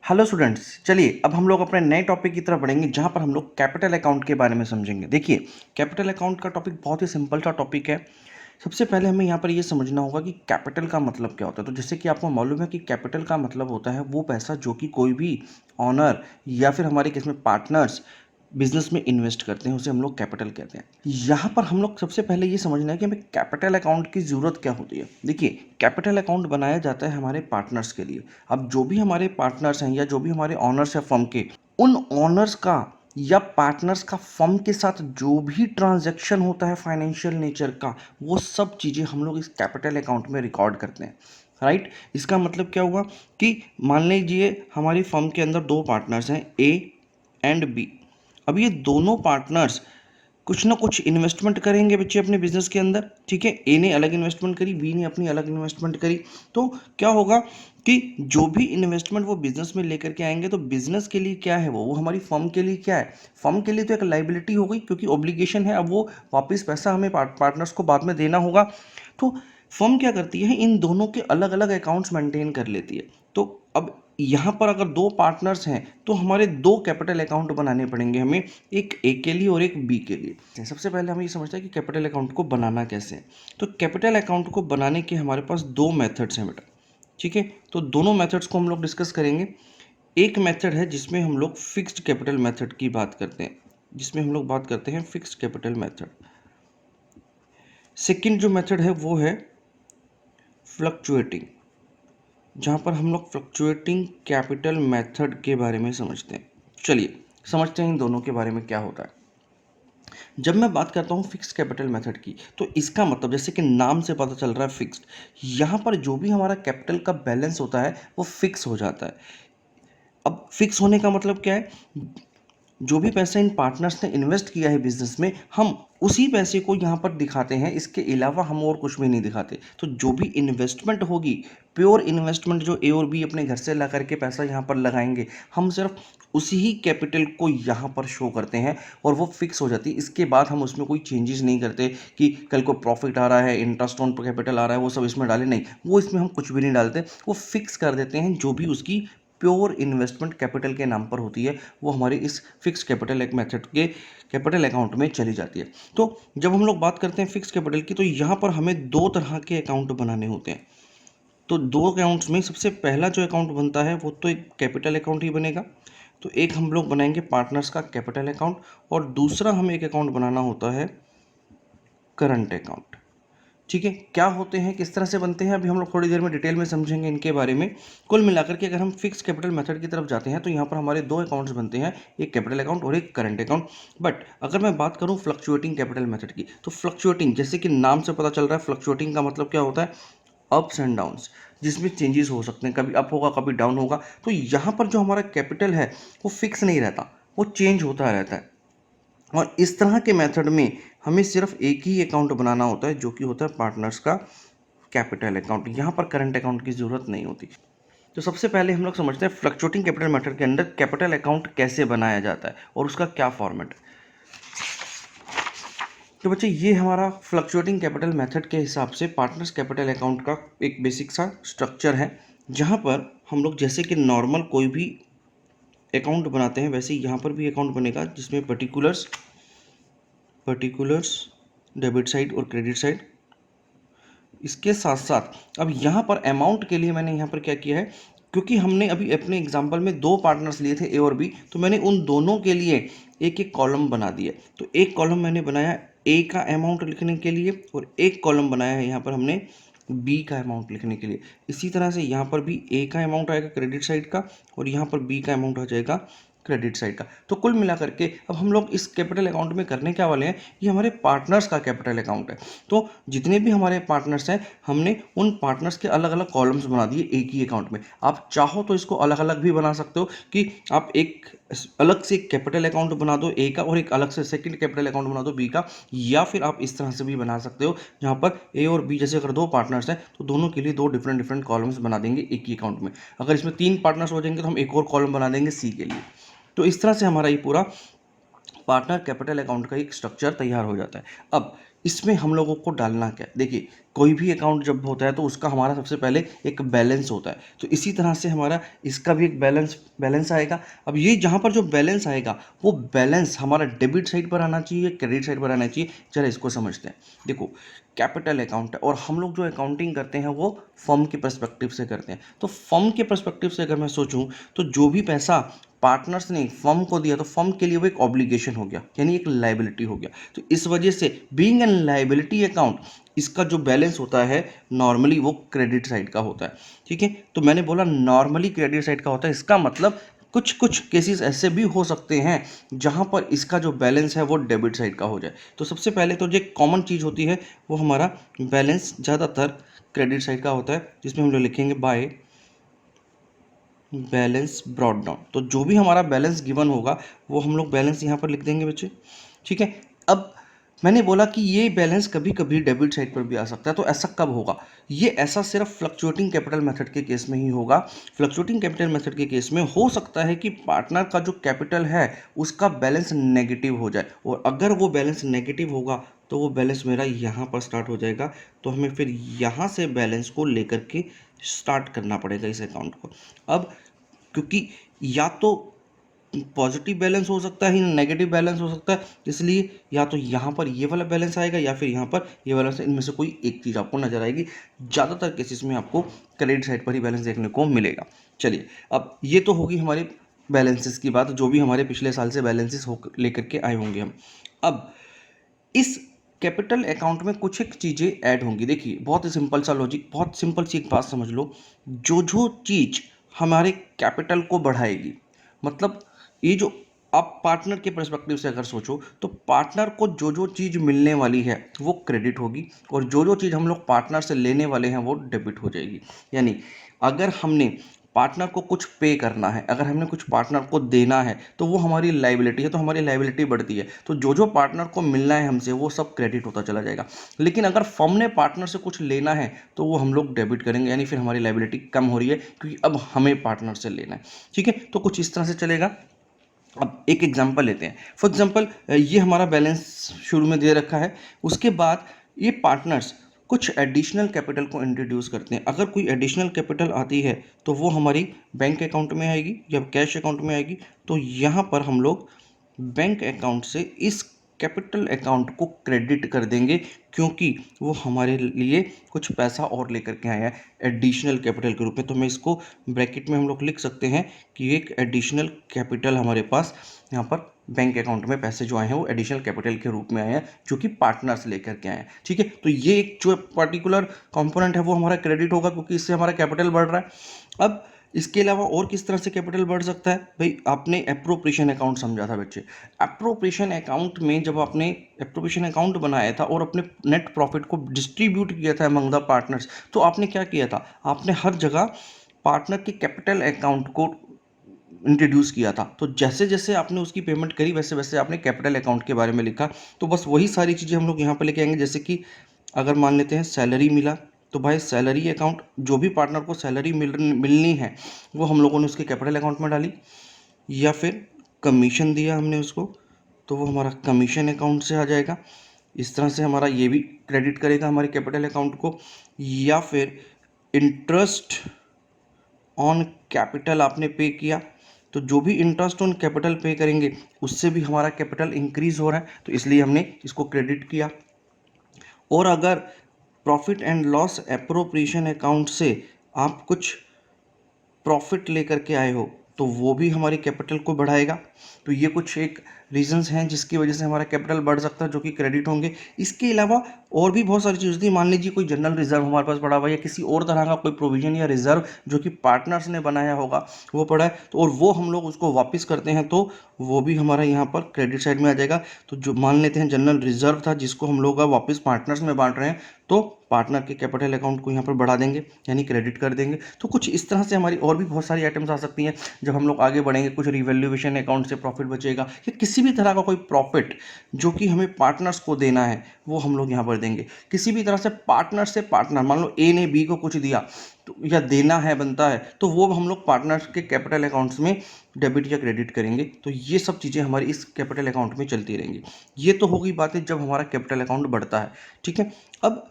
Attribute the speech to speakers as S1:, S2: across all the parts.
S1: Hello students, चलिए अब हम लोग अपने नए टॉपिक की तरफ बढ़ेंगे जहां पर हम लोग कैपिटल अकाउंट के बारे में समझेंगे। देखिए, कैपिटल अकाउंट का टॉपिक बहुत ही सिंपल सा टॉपिक है। सबसे पहले हमें यहाँ पर ये समझना होगा कि कैपिटल का मतलब क्या होता है। तो जैसे कि आपको मालूम है कि कैपिटल का मतलब होता है वो पैसा जो कि कोई भी ऑनर या फिर हमारे केस में पार्टनर्स बिजनेस में इन्वेस्ट करते हैं, उसे हम लोग कैपिटल कहते हैं। यहाँ पर हम लोग सबसे पहले ये समझना है कि हमें कैपिटल अकाउंट की ज़रूरत क्या होती है। देखिए, कैपिटल अकाउंट बनाया जाता है हमारे पार्टनर्स के लिए। अब जो भी हमारे पार्टनर्स हैं या जो भी हमारे ऑनर्स हैं फर्म के, उन ऑनर्स का या पार्टनर्स का फर्म के साथ जो भी ट्रांजैक्शन होता है फाइनेंशियल नेचर का, वो सब चीज़ें हम लोग इस कैपिटल अकाउंट में रिकॉर्ड करते हैं। राइट। इसका मतलब क्या हुआ कि मान लीजिए हमारी फर्म के अंदर दो पार्टनर्स हैं, ए एंड बी। अब ये दोनों पार्टनर्स कुछ ना कुछ इन्वेस्टमेंट करेंगे बच्चे अपने बिजनेस के अंदर। ठीक है, ए ने अलग इन्वेस्टमेंट करी, बी ने अपनी अलग इन्वेस्टमेंट करी। तो क्या होगा कि जो भी इन्वेस्टमेंट वो बिजनेस में लेकर के आएंगे, तो बिजनेस के लिए क्या है, वो हमारी फर्म के लिए क्या है, फर्म के लिए तो एक लाइबिलिटी हो गई, क्योंकि ऑब्लिगेशन है। अब वो वापस पैसा हमें पार्टनर्स को बाद में देना होगा। तो फर्म क्या करती है, इन दोनों के अलग अलग अकाउंट्स मेंटेन कर लेती है। तो अब यहाँ पर अगर दो पार्टनर्स हैं तो हमारे दो कैपिटल अकाउंट बनाने पड़ेंगे हमें, एक ए के लिए और एक बी के लिए। सबसे पहले हम ये समझते हैं कि कैपिटल अकाउंट को बनाना कैसे है। तो कैपिटल अकाउंट को बनाने के हमारे पास दो मेथड्स हैं बेटा। ठीक है, तो दोनों मेथड्स को हम लोग डिस्कस करेंगे। एक मेथड है जिसमें हम लोग फिक्स्ड कैपिटल मेथड की बात करते हैं, जिसमें हम लोग बात करते हैं फिक्स्ड कैपिटल मेथड। सेकेंड जो मेथड है वो है फ्लक्चुएटिंग, जहाँ पर हम लोग फ्लक्चुएटिंग कैपिटल मेथड के बारे में समझते हैं। चलिए समझते हैं इन दोनों के बारे में क्या होता है। जब मैं बात करता हूँ फिक्स्ड कैपिटल मेथड की, तो इसका मतलब जैसे कि नाम से पता चल रहा है फिक्स्ड, यहाँ पर जो भी हमारा कैपिटल का बैलेंस होता है वो फिक्स हो जाता है। अब फिक्स होने का मतलब क्या है, जो भी पैसा इन पार्टनर्स ने इन्वेस्ट किया है बिजनेस में, हम उसी पैसे को यहाँ पर दिखाते हैं, इसके अलावा हम और कुछ भी नहीं दिखाते। तो जो भी इन्वेस्टमेंट होगी, प्योर इन्वेस्टमेंट जो ए और बी अपने घर से ला करके पैसा यहाँ पर लगाएंगे, हम सिर्फ उसी ही कैपिटल को यहाँ पर शो करते हैं और वो फिक्स हो जाती है। इसके बाद हम उसमें कोई चेंजेस नहीं करते कि कल को प्रॉफिट आ रहा है, इंटरेस्ट ऑन कैपिटल आ रहा है, वो सब इसमें डाले, नहीं, वो इसमें हम कुछ भी नहीं डालते। वो फिक्स कर देते हैं, जो भी उसकी प्योर इन्वेस्टमेंट कैपिटल के नाम पर होती है वो हमारी इस फिक्स कैपिटल एक मेथड के कैपिटल अकाउंट में चली जाती है। तो जब हम लोग बात करते हैं फिक्स कैपिटल की, तो यहाँ पर हमें दो तरह के अकाउंट बनाने होते हैं। तो दो अकाउंट्स में सबसे पहला जो अकाउंट बनता है वो तो एक कैपिटल अकाउंट ही बनेगा। तो एक हम लोग बनाएंगे पार्टनर्स का कैपिटल अकाउंट, और दूसरा हमें एक अकाउंट बनाना होता है करंट अकाउंट। ठीक है, क्या होते हैं, किस तरह से बनते हैं, अभी हम लोग थोड़ी देर में डिटेल में समझेंगे इनके बारे में। कुल मिलाकर के अगर हम फिक्स कैपिटल मेथड की तरफ जाते हैं तो यहाँ पर हमारे दो अकाउंट्स बनते हैं, एक कैपिटल अकाउंट और एक करंट अकाउंट। बट अगर मैं बात करूँ फ्लक्चुएटिंग कैपिटल मेथड की, तो फ्लक्चुएटिंग जैसे कि नाम से पता चल रहा है, फ्लक्चुएटिंग का मतलब क्या होता है, अप्स एंड डाउन्स, जिसमें चेंजेस हो सकते हैं, कभी अप होगा कभी डाउन होगा। तो यहाँ पर जो हमारा कैपिटल है वो फिक्स नहीं रहता, वो चेंज होता रहता है। और इस तरह के मेथड में हमें सिर्फ एक ही अकाउंट बनाना होता है, जो कि होता है पार्टनर्स का कैपिटल अकाउंट। यहाँ पर करंट अकाउंट की ज़रूरत नहीं होती। तो सबसे पहले हम लोग समझते हैं फ्लक्चुएटिंग कैपिटल मेथड के अंदर कैपिटल अकाउंट कैसे बनाया जाता है और उसका क्या फॉर्मेट है। तो बच्चे, ये हमारा फ्लक्चुएटिंग कैपिटल मेथड के हिसाब से पार्टनर्स कैपिटल अकाउंट का एक बेसिक सा स्ट्रक्चर है, जहाँ पर हम लोग जैसे कि नॉर्मल कोई भी अकाउंट बनाते हैं वैसे ही यहाँ पर भी अकाउंट बनेगा, जिसमें पर्टिकुलर्स डेबिट साइड और क्रेडिट साइड। इसके साथ साथ अब यहाँ पर अमाउंट के लिए मैंने यहाँ पर क्या किया है, क्योंकि हमने अभी अपने एग्जांपल में दो पार्टनर्स लिए थे ए और बी, तो मैंने उन दोनों के लिए एक एक कॉलम बना दिया। तो एक कॉलम मैंने बनाया ए का अमाउंट लिखने के लिए और एक कॉलम बनाया है यहाँ पर हमने बी का अमाउंट लिखने के लिए। इसी तरह से यहाँ पर भी ए का अमाउंट आएगा क्रेडिट साइड का और यहाँ पर बी का अमाउंट आ जाएगा क्रेडिट साइड का। तो कुल मिलाकर के अब हम लोग इस कैपिटल अकाउंट में करने क्या वाले हैं, ये हमारे पार्टनर्स का कैपिटल अकाउंट है। तो जितने भी हमारे पार्टनर्स हैं, हमने उन पार्टनर्स के अलग अलग कॉलम्स बना दिए एक ही अकाउंट में। आप चाहो तो इसको अलग अलग भी बना सकते हो कि आप एक अलग से कैपिटल अकाउंट बना दो ए का और एक अलग से सेकंड कैपिटल अकाउंट बना दो बी का, या फिर आप इस तरह से भी बना सकते हो जहाँ पर ए और बी जैसे अगर दो पार्टनर्स हैं तो दोनों के लिए दो डिफरेंट कॉलम्स बना देंगे एक ही अकाउंट में। अगर इसमें तीन पार्टनर्स हो जाएंगे तो हम एक और कॉलम बना देंगे सी के लिए। तो इस तरह से हमारा ये पूरा पार्टनर कैपिटल अकाउंट का एक स्ट्रक्चर तैयार हो जाता है। अब इसमें हम लोगों को डालना क्या है? देखिए, कोई भी अकाउंट जब होता है तो उसका हमारा सबसे पहले एक बैलेंस होता है, तो इसी तरह से हमारा इसका भी एक बैलेंस बैलेंस आएगा। अब ये जहाँ पर जो बैलेंस आएगा वो बैलेंस हमारा डेबिट साइड पर आना चाहिए, क्रेडिट साइड पर आना चाहिए। चलो इसको समझते हैं। देखो, कैपिटल अकाउंट है और हम लोग जो अकाउंटिंग करते हैं वो फर्म के पर्सपेक्टिव से करते हैं। तो फर्म के पर्सपेक्टिव से अगर मैं सोचूं तो जो भी पैसा पार्टनर्स ने फर्म को दिया तो फर्म के लिए वो एक ऑब्लिगेशन हो गया, यानी एक लाइबिलिटी हो गया। तो इस वजह से बीइंग एन लाइबिलिटी अकाउंट, इसका जो बैलेंस होता है नॉर्मली वो क्रेडिट साइड का होता है। ठीक है, तो मैंने बोला नॉर्मली क्रेडिट साइड का होता है, इसका मतलब कुछ कुछ केसेस ऐसे भी हो सकते हैं जहां पर इसका जो बैलेंस है वो डेबिट साइड का हो जाए। तो सबसे पहले तो जो कॉमन चीज़ होती है वो हमारा बैलेंस ज़्यादातर क्रेडिट साइड का होता है, जिसमें हम लोग लिखेंगे बाय बैलेंस ब्रॉट डाउन। तो जो भी हमारा बैलेंस गिवन होगा वो हम लोग बैलेंस यहाँ पर लिख देंगे बच्चे। ठीक है, अब मैंने बोला कि ये बैलेंस कभी कभी डेबिट साइड पर भी आ सकता है, तो ऐसा कब होगा? ये ऐसा सिर्फ फ्लक्चुएटिंग कैपिटल मेथड के केस में ही होगा। फ्लक्चुएटिंग कैपिटल मेथड के केस में हो सकता है कि पार्टनर का जो कैपिटल है उसका बैलेंस नेगेटिव हो जाए, और अगर वो बैलेंस नेगेटिव होगा तो वो बैलेंस मेरा यहाँ पर स्टार्ट हो जाएगा। तो हमें फिर यहाँ से बैलेंस को लेकर के स्टार्ट करना पड़ेगा इस अकाउंट को। अब क्योंकि या तो पॉजिटिव बैलेंस हो सकता है या नेगेटिव बैलेंस हो सकता है, इसलिए या तो यहाँ पर ये वाला बैलेंस आएगा या फिर यहाँ पर ये वाला, इनमें से कोई एक चीज़ आपको नजर आएगी। ज़्यादातर केसेस में आपको क्रेडिट साइड पर ही बैलेंस देखने को मिलेगा। चलिए, अब ये तो होगी हमारे बैलेंसेस की बात, जो भी हमारे पिछले साल से बैलेंसेस हो लेकर के आए होंगे हम। अब इस कैपिटल अकाउंट में कुछ एक चीज़ें ऐड होंगी। देखिए, बहुत ही सिंपल सा लॉजिक, बहुत सिंपल सी एक बात समझ लो। जो चीज़ हमारे कैपिटल को बढ़ाएगी, मतलब ये जो आप पार्टनर के पर्सपेक्टिव से अगर सोचो तो पार्टनर को जो चीज़ मिलने वाली है वो क्रेडिट होगी, और जो चीज़ हम लोग पार्टनर से लेने वाले हैं वो डेबिट हो जाएगी। यानी अगर हमने पार्टनर को कुछ पे करना है, अगर हमने कुछ पार्टनर को देना है तो वो हमारी लाइबिलिटी है, तो हमारी लाइबिलिटी बढ़ती है, तो जो पार्टनर को मिलना है हमसे वो सब क्रेडिट होता चला जाएगा। लेकिन अगर फर्म ने पार्टनर से कुछ लेना है तो वो हम लोग डेबिट करेंगे, यानी फिर हमारी लाइबिलिटी कम हो रही है क्योंकि अब हमें पार्टनर से लेना है। ठीक है, तो कुछ इस तरह से चलेगा। अब एक एग्जांपल लेते हैं। फॉर एग्जांपल, ये हमारा बैलेंस शुरू में दे रखा है, उसके बाद ये पार्टनर्स कुछ एडिशनल कैपिटल को इंट्रोड्यूस करते हैं। अगर कोई एडिशनल कैपिटल आती है तो वो हमारी बैंक अकाउंट में आएगी या कैश अकाउंट में आएगी। तो यहाँ पर हम लोग बैंक अकाउंट से इस कैपिटल अकाउंट को क्रेडिट कर देंगे, क्योंकि वो हमारे लिए कुछ पैसा और लेकर के आया है एडिशनल कैपिटल के रूप में। तो मैं इसको ब्रैकेट में हम लोग लिख सकते हैं कि एक एडिशनल कैपिटल हमारे पास यहाँ पर बैंक अकाउंट में पैसे जो आए हैं वो एडिशनल कैपिटल के रूप में आए हैं, जो कि पार्टनर्स लेकर के आए हैं। ठीक है, तो ये एक जो पर्टिकुलर कंपोनेंट है वो हमारा क्रेडिट होगा, क्योंकि इससे हमारा कैपिटल बढ़ रहा है। अब इसके अलावा और किस तरह से कैपिटल बढ़ सकता है? भाई, आपने एप्रोप्रिएशन अकाउंट समझा था बच्चे। एप्रोप्रिएशन अकाउंट में जब आपने एप्रोप्रिएशन अकाउंट बनाया था और अपने नेट प्रॉफिट को डिस्ट्रीब्यूट किया था अमंग द पार्टनर्स, तो आपने क्या किया था? आपने हर जगह पार्टनर के कैपिटल अकाउंट को इंट्रोड्यूस किया था। तो जैसे जैसे आपने उसकी पेमेंट करी वैसे वैसे आपने कैपिटल अकाउंट के बारे में लिखा। तो बस वही सारी चीज़ें हम लोग यहाँ पर लेके आएंगे। जैसे कि अगर मान लेते हैं सैलरी मिला, तो भाई सैलरी अकाउंट, जो भी पार्टनर को सैलरी मिलनी है वो हम लोगों ने उसके कैपिटल अकाउंट में डाली। या फिर कमीशन दिया हमने उसको, तो वो हमारा कमीशन अकाउंट से आ जाएगा। इस तरह से हमारा ये भी क्रेडिट करेगा हमारे कैपिटल अकाउंट को। या फिर इंटरेस्ट ऑन कैपिटल आपने पे किया, तो जो भी इंटरेस्ट ऑन कैपिटल पे करेंगे उससे भी हमारा कैपिटल इंक्रीज हो रहा है, तो इसलिए हमने इसको क्रेडिट किया। और अगर profit and loss appropriation account से आप कुछ प्रॉफिट लेकर के आए हो तो वो भी हमारी कैपिटल को बढ़ाएगा। तो ये कुछ एक रीजंस हैं जिसकी वजह से हमारा कैपिटल बढ़ सकता है, जो कि क्रेडिट होंगे। इसके अलावा और भी बहुत सारी चीज़ होती है। मान लीजिए कोई जनरल रिजर्व हमारे पास पड़ा हुआ है या किसी और तरह का कोई प्रोविजन या रिजर्व जो कि पार्टनर्स ने बनाया होगा वो पड़ा है, तो और वो हम लोग उसको वापस करते हैं तो वो भी हमारा यहाँ पर क्रेडिट साइड में आ जाएगा। तो जो मान लेते हैं जनरल रिजर्व था जिसको हम लोग वापस पार्टनर्स में बांट रहे हैं, तो पार्टनर के कैपिटल अकाउंट को यहाँ पर बढ़ा देंगे यानी क्रेडिट कर देंगे। तो कुछ इस तरह से हमारी और भी बहुत सारी आइटम्स आ सकती हैं। जब हम लोग आगे बढ़ेंगे कुछ रिवैल्यूएशन अकाउंट से प्रॉफिट बचेगा या किसी भी तरह का कोई प्रॉफिट जो कि हमें पार्टनर्स को देना है वो हम लोग यहाँ पर देंगे। किसी भी तरह से पार्टनर मान लो ए ने बी को कुछ दिया तो या देना है बनता है तो वो हम लोग पार्टनर्स के कैपिटल अकाउंट्स में डेबिट या क्रेडिट करेंगे। तो ये सब चीज़ें हमारी इस कैपिटल अकाउंट में चलती रहेंगी। ये तो होगी बातें जब हमारा कैपिटल अकाउंट बढ़ता है, ठीक है। अब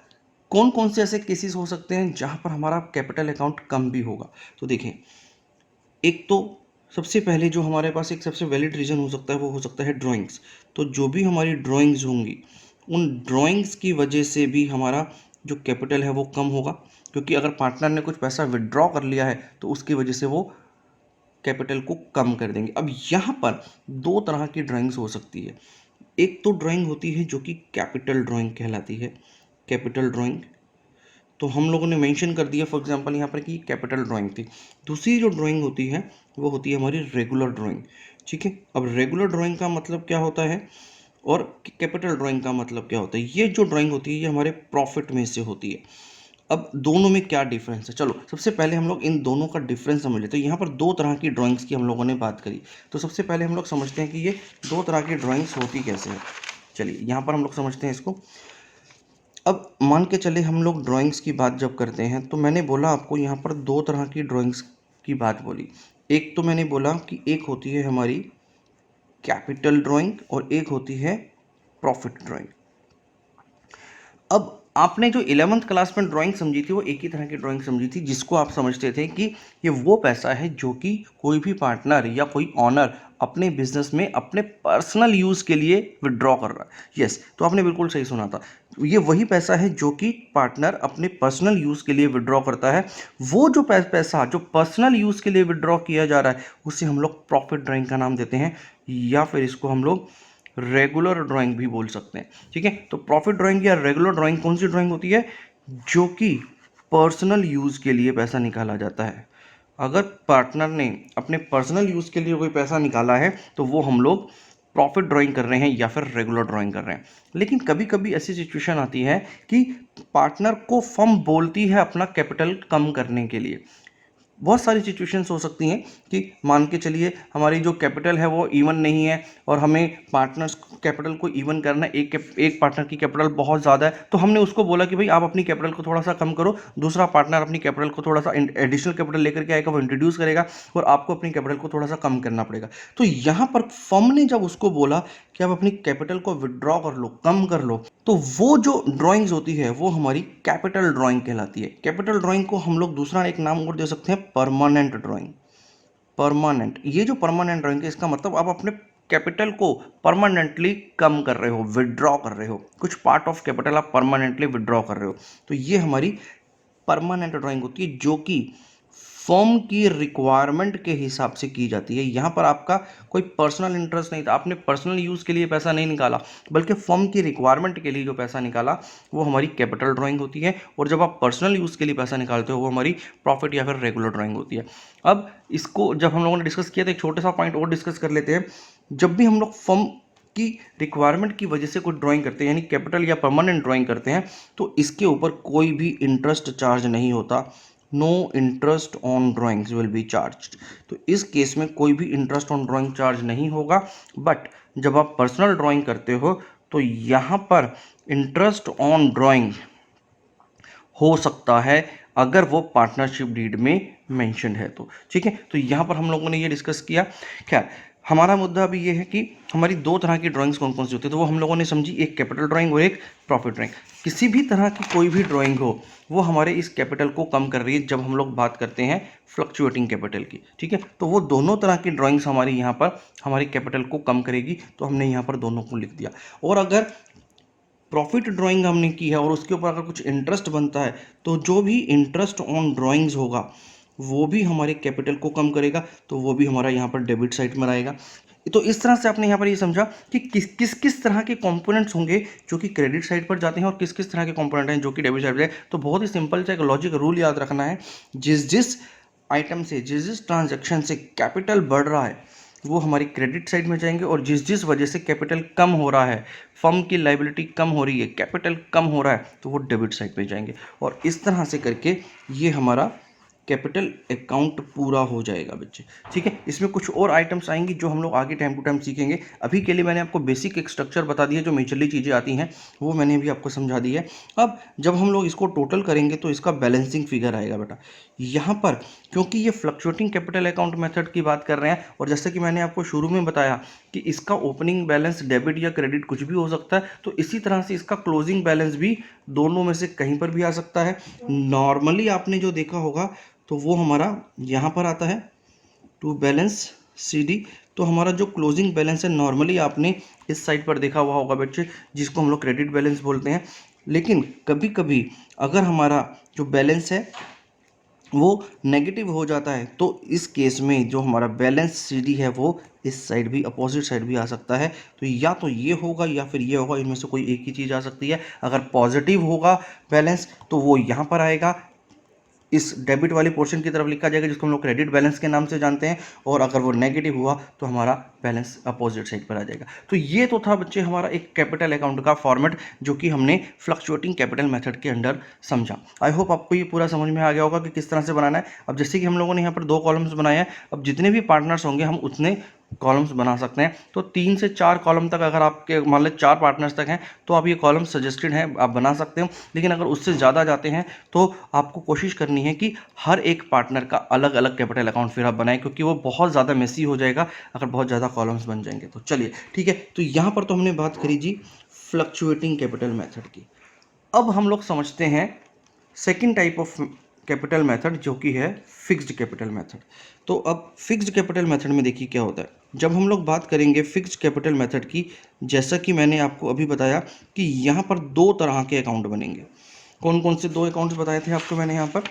S1: कौन कौन से ऐसे केसेस हो सकते हैं जहाँ पर हमारा कैपिटल अकाउंट कम भी होगा? तो देखें, एक तो सबसे पहले जो हमारे पास एक सबसे वैलिड रीज़न हो सकता है वो हो सकता है ड्राइंग्स। तो जो भी हमारी ड्राइंग्स होंगी उन ड्राइंग्स की वजह से भी हमारा जो कैपिटल है वो कम होगा, क्योंकि अगर पार्टनर ने कुछ पैसा विड्रॉ कर लिया है तो उसकी वजह से वो कैपिटल को कम कर देंगे। अब यहाँ पर दो तरह की ड्राइंग्स हो सकती है। एक तो ड्राइंग होती है जो कि कैपिटल ड्राइंग कहलाती है, कैपिटल ड्राइंग। तो हम लोगों ने मेंशन कर दिया फॉर एग्जांपल यहाँ पर कि कैपिटल ड्राइंग थी। दूसरी जो ड्राइंग होती है वो होती है हमारी रेगुलर ड्राइंग, ठीक है। अब रेगुलर ड्राइंग का मतलब क्या होता है और कैपिटल ड्राइंग का मतलब क्या होता है? ये जो ड्राइंग होती है ये हमारे प्रॉफिट में से होती है। अब दोनों में क्या डिफरेंस है? चलो सबसे पहले हम लोग इन दोनों का डिफरेंस समझ लेते हैं। यहाँ पर दो तरह की ड्राइंग्स की हम लोगों ने बात करी। तो सबसे पहले हम लोग समझते हैं कि ये दो तरह की ड्राइंग्स होती कैसे है। चलिए यहाँ पर हम लोग समझते हैं इसको। अब मान के चले हम लोग ड्राइंग्स की बात जब करते हैं तो मैंने बोला आपको यहाँ पर दो तरह की ड्राइंग्स की बात बोली। एक तो मैंने बोला कि एक होती है हमारी कैपिटल ड्राइंग और एक होती है प्रॉफिट ड्राइंग। अब आपने जो 11th क्लास में ड्राइंग समझी थी वो एक ही तरह की ड्राइंग समझी थी, जिसको आप समझते थे कि ये वो पैसा है जो कि कोई भी पार्टनर या कोई ऑनर अपने बिजनेस में अपने पर्सनल यूज़ के लिए विड्रॉ कर रहा है। यस, तो आपने बिल्कुल सही सुना था। ये वही पैसा है जो कि पार्टनर अपने पर्सनल यूज़ के लिए विड्रॉ करता है। वो जो पैसा जो पर्सनल यूज़ के लिए विड्रॉ किया जा रहा है उसे हम लोग प्रॉफिट ड्राइंग का नाम देते हैं, या फिर इसको हम लोग रेगुलर ड्राइंग भी बोल सकते हैं, ठीक है। तो प्रॉफिट ड्राइंग या रेगुलर ड्राइंग कौन सी ड्राइंग होती है? जो कि पर्सनल यूज़ के लिए पैसा निकाला जाता है। अगर पार्टनर ने अपने पर्सनल यूज़ के लिए कोई पैसा निकाला है तो वो हम लोग प्रॉफिट ड्राइंग कर रहे हैं या फिर रेगुलर ड्राइंग कर रहे हैं। लेकिन कभी कभी ऐसी सिचुएशन आती है कि पार्टनर को फर्म बोलती है अपना कैपिटल कम करने के लिए। बहुत सारी सिचुएशंस हो सकती हैं कि मान के चलिए हमारी जो कैपिटल है वो इवन नहीं है और हमें पार्टनर्स कैपिटल को इवन करना है। एक पार्टनर की कैपिटल बहुत ज़्यादा है तो हमने उसको बोला कि भाई आप अपनी कैपिटल को थोड़ा सा कम करो। दूसरा पार्टनर अपनी कैपिटल को थोड़ा सा एडिशनल कैपिटल लेकर के आएगा, वो इंट्रोड्यूस करेगा और आपको अपनी कैपिटल को थोड़ा सा कम करना पड़ेगा। तो यहाँ पर फर्म ने जब उसको बोला कि आप अपनी कैपिटल को विड्रॉ कर लो, कम कर लो, तो वो जो ड्राइंग्स होती है वो हमारी कैपिटल ड्राइंग कहलाती है। कैपिटल ड्राइंग को हम लोग दूसरा एक नाम और दे सकते हैं, परमानेंट ड्राइंग। परमानेंट, ये जो परमानेंट ड्राइंग है इसका मतलब आप अपने कैपिटल को परमानेंटली कम कर रहे हो, विड्रॉ कर रहे हो, कुछ पार्ट ऑफ कैपिटल आप परमानेंटली विड्रॉ कर रहे हो। तो ये हमारी परमानेंट ड्राइंग होती है जो कि फर्म की रिक्वायरमेंट के हिसाब से की जाती है। यहाँ पर आपका कोई पर्सनल इंटरेस्ट नहीं था, आपने पर्सनल यूज़ के लिए पैसा नहीं निकाला बल्कि फर्म की रिक्वायरमेंट के लिए जो पैसा निकाला वो हमारी कैपिटल ड्राइंग होती है। और जब आप पर्सनल यूज़ के लिए पैसा निकालते हो वो हमारी प्रॉफिट या फिर रेगुलर ड्राइंग होती है। अब इसको जब हम लोगों ने डिस्कस किया तो एक छोटा सा पॉइंट और डिस्कस कर लेते हैं। जब भी हम लोग फर्म की रिक्वायरमेंट की वजह से कोई ड्राइंग करते हैं यानी कैपिटल या परमानेंट ड्राइंग करते हैं तो इसके ऊपर कोई भी इंटरेस्ट चार्ज नहीं होता। No interest on drawings will be charge. तो इस केस में कोई भी इंटरेस्ट ऑन ड्राइंग चार्ज नहीं होगा। बट जब आप पर्सनल ड्राइंग करते हो तो यहाँ पर इंटरेस्ट ऑन ड्राइंग हो सकता है अगर वो पार्टनरशिप डीड में मेंशन है तो, ठीक है। तो यहाँ पर हम लोगों ने ये डिस्कस किया। खैर हमारा मुद्दा अभी ये है कि हमारी दो तरह की ड्राइंग्स कौन कौन सी होती है, तो वो हम लोगों ने समझी, एक कैपिटल ड्राइंग और एक प्रॉफिट ड्राइंग। किसी भी तरह की कोई भी ड्राइंग हो वो हमारे इस कैपिटल को कम कर रही है जब हम लोग बात करते हैं फ्लक्चुएटिंग कैपिटल की, ठीक है। तो वो दोनों तरह की ड्राइंग्स हमारी यहाँ पर हमारी कैपिटल को कम करेगी, तो हमने यहाँ पर दोनों को लिख दिया। और अगर प्रॉफिट ड्राइंग हमने की है और उसके ऊपर अगर कुछ इंटरेस्ट बनता है तो जो भी इंटरेस्ट ऑन ड्राइंग्स होगा वो भी हमारे कैपिटल को कम करेगा, तो वो भी हमारा यहाँ पर डेबिट साइड में आएगा। तो इस तरह से आपने यहाँ पर ये समझा कि किस तरह के कंपोनेंट्स होंगे जो कि क्रेडिट साइड पर जाते हैं और किस तरह के कंपोनेंट हैं जो कि डेबिट साइड पर जाए। तो बहुत ही सिंपल सा एक लॉजिक रूल याद रखना है, जिस आइटम से जिस ट्रांजैक्शन से कैपिटल बढ़ रहा है वो हमारी क्रेडिट साइड में जाएंगे, और जिस जिस वजह से कैपिटल कम हो रहा है, फर्म की लाइबिलिटी कम हो रही है, कैपिटल कम हो रहा है, तो वो डेबिट साइड पे जाएंगे। और इस तरह से करके ये हमारा कैपिटल अकाउंट पूरा हो जाएगा बच्चे। ठीक है, इसमें कुछ और आइटम्स आएंगी जो हम लोग आगे टाइम टू टाइम सीखेंगे। अभी के लिए मैंने आपको बेसिक एक स्ट्रक्चर बता दिया, जो मेजरली चीज़ें आती हैं वो मैंने भी आपको समझा दी है। अब जब हम लोग इसको टोटल करेंगे तो इसका बैलेंसिंग फिगर आएगा बेटा यहाँ पर, क्योंकि ये फ्लक्चुएटिंग कैपिटल अकाउंट मेथड की बात कर रहे हैं, और जैसे कि मैंने आपको शुरू में बताया कि इसका ओपनिंग बैलेंस डेबिट या क्रेडिट कुछ भी हो सकता है, तो इसी तरह से इसका क्लोजिंग बैलेंस भी दोनों में से कहीं पर भी आ सकता है। नॉर्मली आपने जो देखा होगा तो वो हमारा यहाँ पर आता है टू बैलेंस सी डी। तो हमारा जो क्लोजिंग बैलेंस है नॉर्मली आपने इस साइड पर देखा हुआ होगा बच्चे, जिसको हम लोग क्रेडिट बैलेंस बोलते हैं। लेकिन कभी कभी अगर हमारा जो बैलेंस है वो नेगेटिव हो जाता है, तो इस केस में जो हमारा बैलेंस सी डी है वो इस साइड भी, अपोजिट साइड भी आ सकता है। तो या तो ये होगा या फिर ये होगा, इनमें से कोई एक ही चीज़ आ सकती है। अगर पॉजिटिव होगा बैलेंस तो वो यहाँ पर आएगा, इस डेबिट वाली पोर्शन की तरफ लिखा जाएगा, जिसको हम लोग क्रेडिट बैलेंस के नाम से जानते हैं। और अगर वो नेगेटिव हुआ तो हमारा बैलेंस अपोजिट साइड पर आ जाएगा। तो ये तो था बच्चे हमारा एक कैपिटल अकाउंट का फॉर्मेट, जो कि हमने फ्लक्चुएटिंग कैपिटल मेथड के अंडर समझा। आई होप आपको ये पूरा समझ में आ गया होगा कि किस तरह से बनाना है। अब जैसे कि हम लोगों ने यहाँ पर 2 कॉलम्स बनाए हैं, अब जितने भी पार्टनर्स होंगे हम उतने कॉलम्स बना सकते हैं। तो 3 से 4 कॉलम तक, अगर आपके मान लो 4 पार्टनर्स तक हैं, तो आप ये कॉलम सजेस्टेड हैं, आप बना सकते हो। लेकिन अगर उससे ज़्यादा जाते हैं तो आपको कोशिश करनी है कि हर एक पार्टनर का अलग अलग कैपिटल अकाउंट फिर आप बनाएं, क्योंकि वो बहुत ज़्यादा मेसी हो जाएगा अगर बहुत ज़्यादा कॉलम्स बन जाएंगे। तो चलिए ठीक है, तो यहाँ पर तो हमने बात करी जी फ्लक्चुएटिंग कैपिटल मेथड की। अब हम लोग समझते हैं second type of capital method, जो कि है फिक्स्ड कैपिटल मेथड। तो अब फिक्स्ड कैपिटल मेथड में देखिए क्या होता है। जब हम लोग बात करेंगे फिक्स्ड कैपिटल मेथड की, जैसा कि मैंने आपको अभी बताया कि यहाँ पर 2 तरह के अकाउंट बनेंगे। कौन कौन से 2 अकाउंट्स बताए थे आपको मैंने यहाँ पर?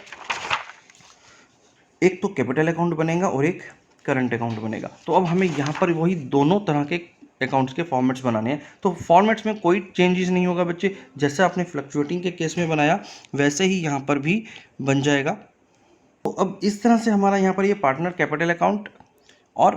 S1: एक तो कैपिटल अकाउंट बनेगा और एक करंट अकाउंट बनेगा। तो अब हमें यहाँ पर वही दोनों तरह के अकाउंट्स के फॉर्मेट्स बनाने हैं। तो फॉर्मेट्स में कोई चेंजेस नहीं होगा बच्चे, जैसे आपने फ्लक्चुएटिंग के केस में बनाया वैसे ही यहाँ पर भी बन जाएगा। तो अब इस तरह से हमारा यहाँ पर ये पार्टनर कैपिटल अकाउंट और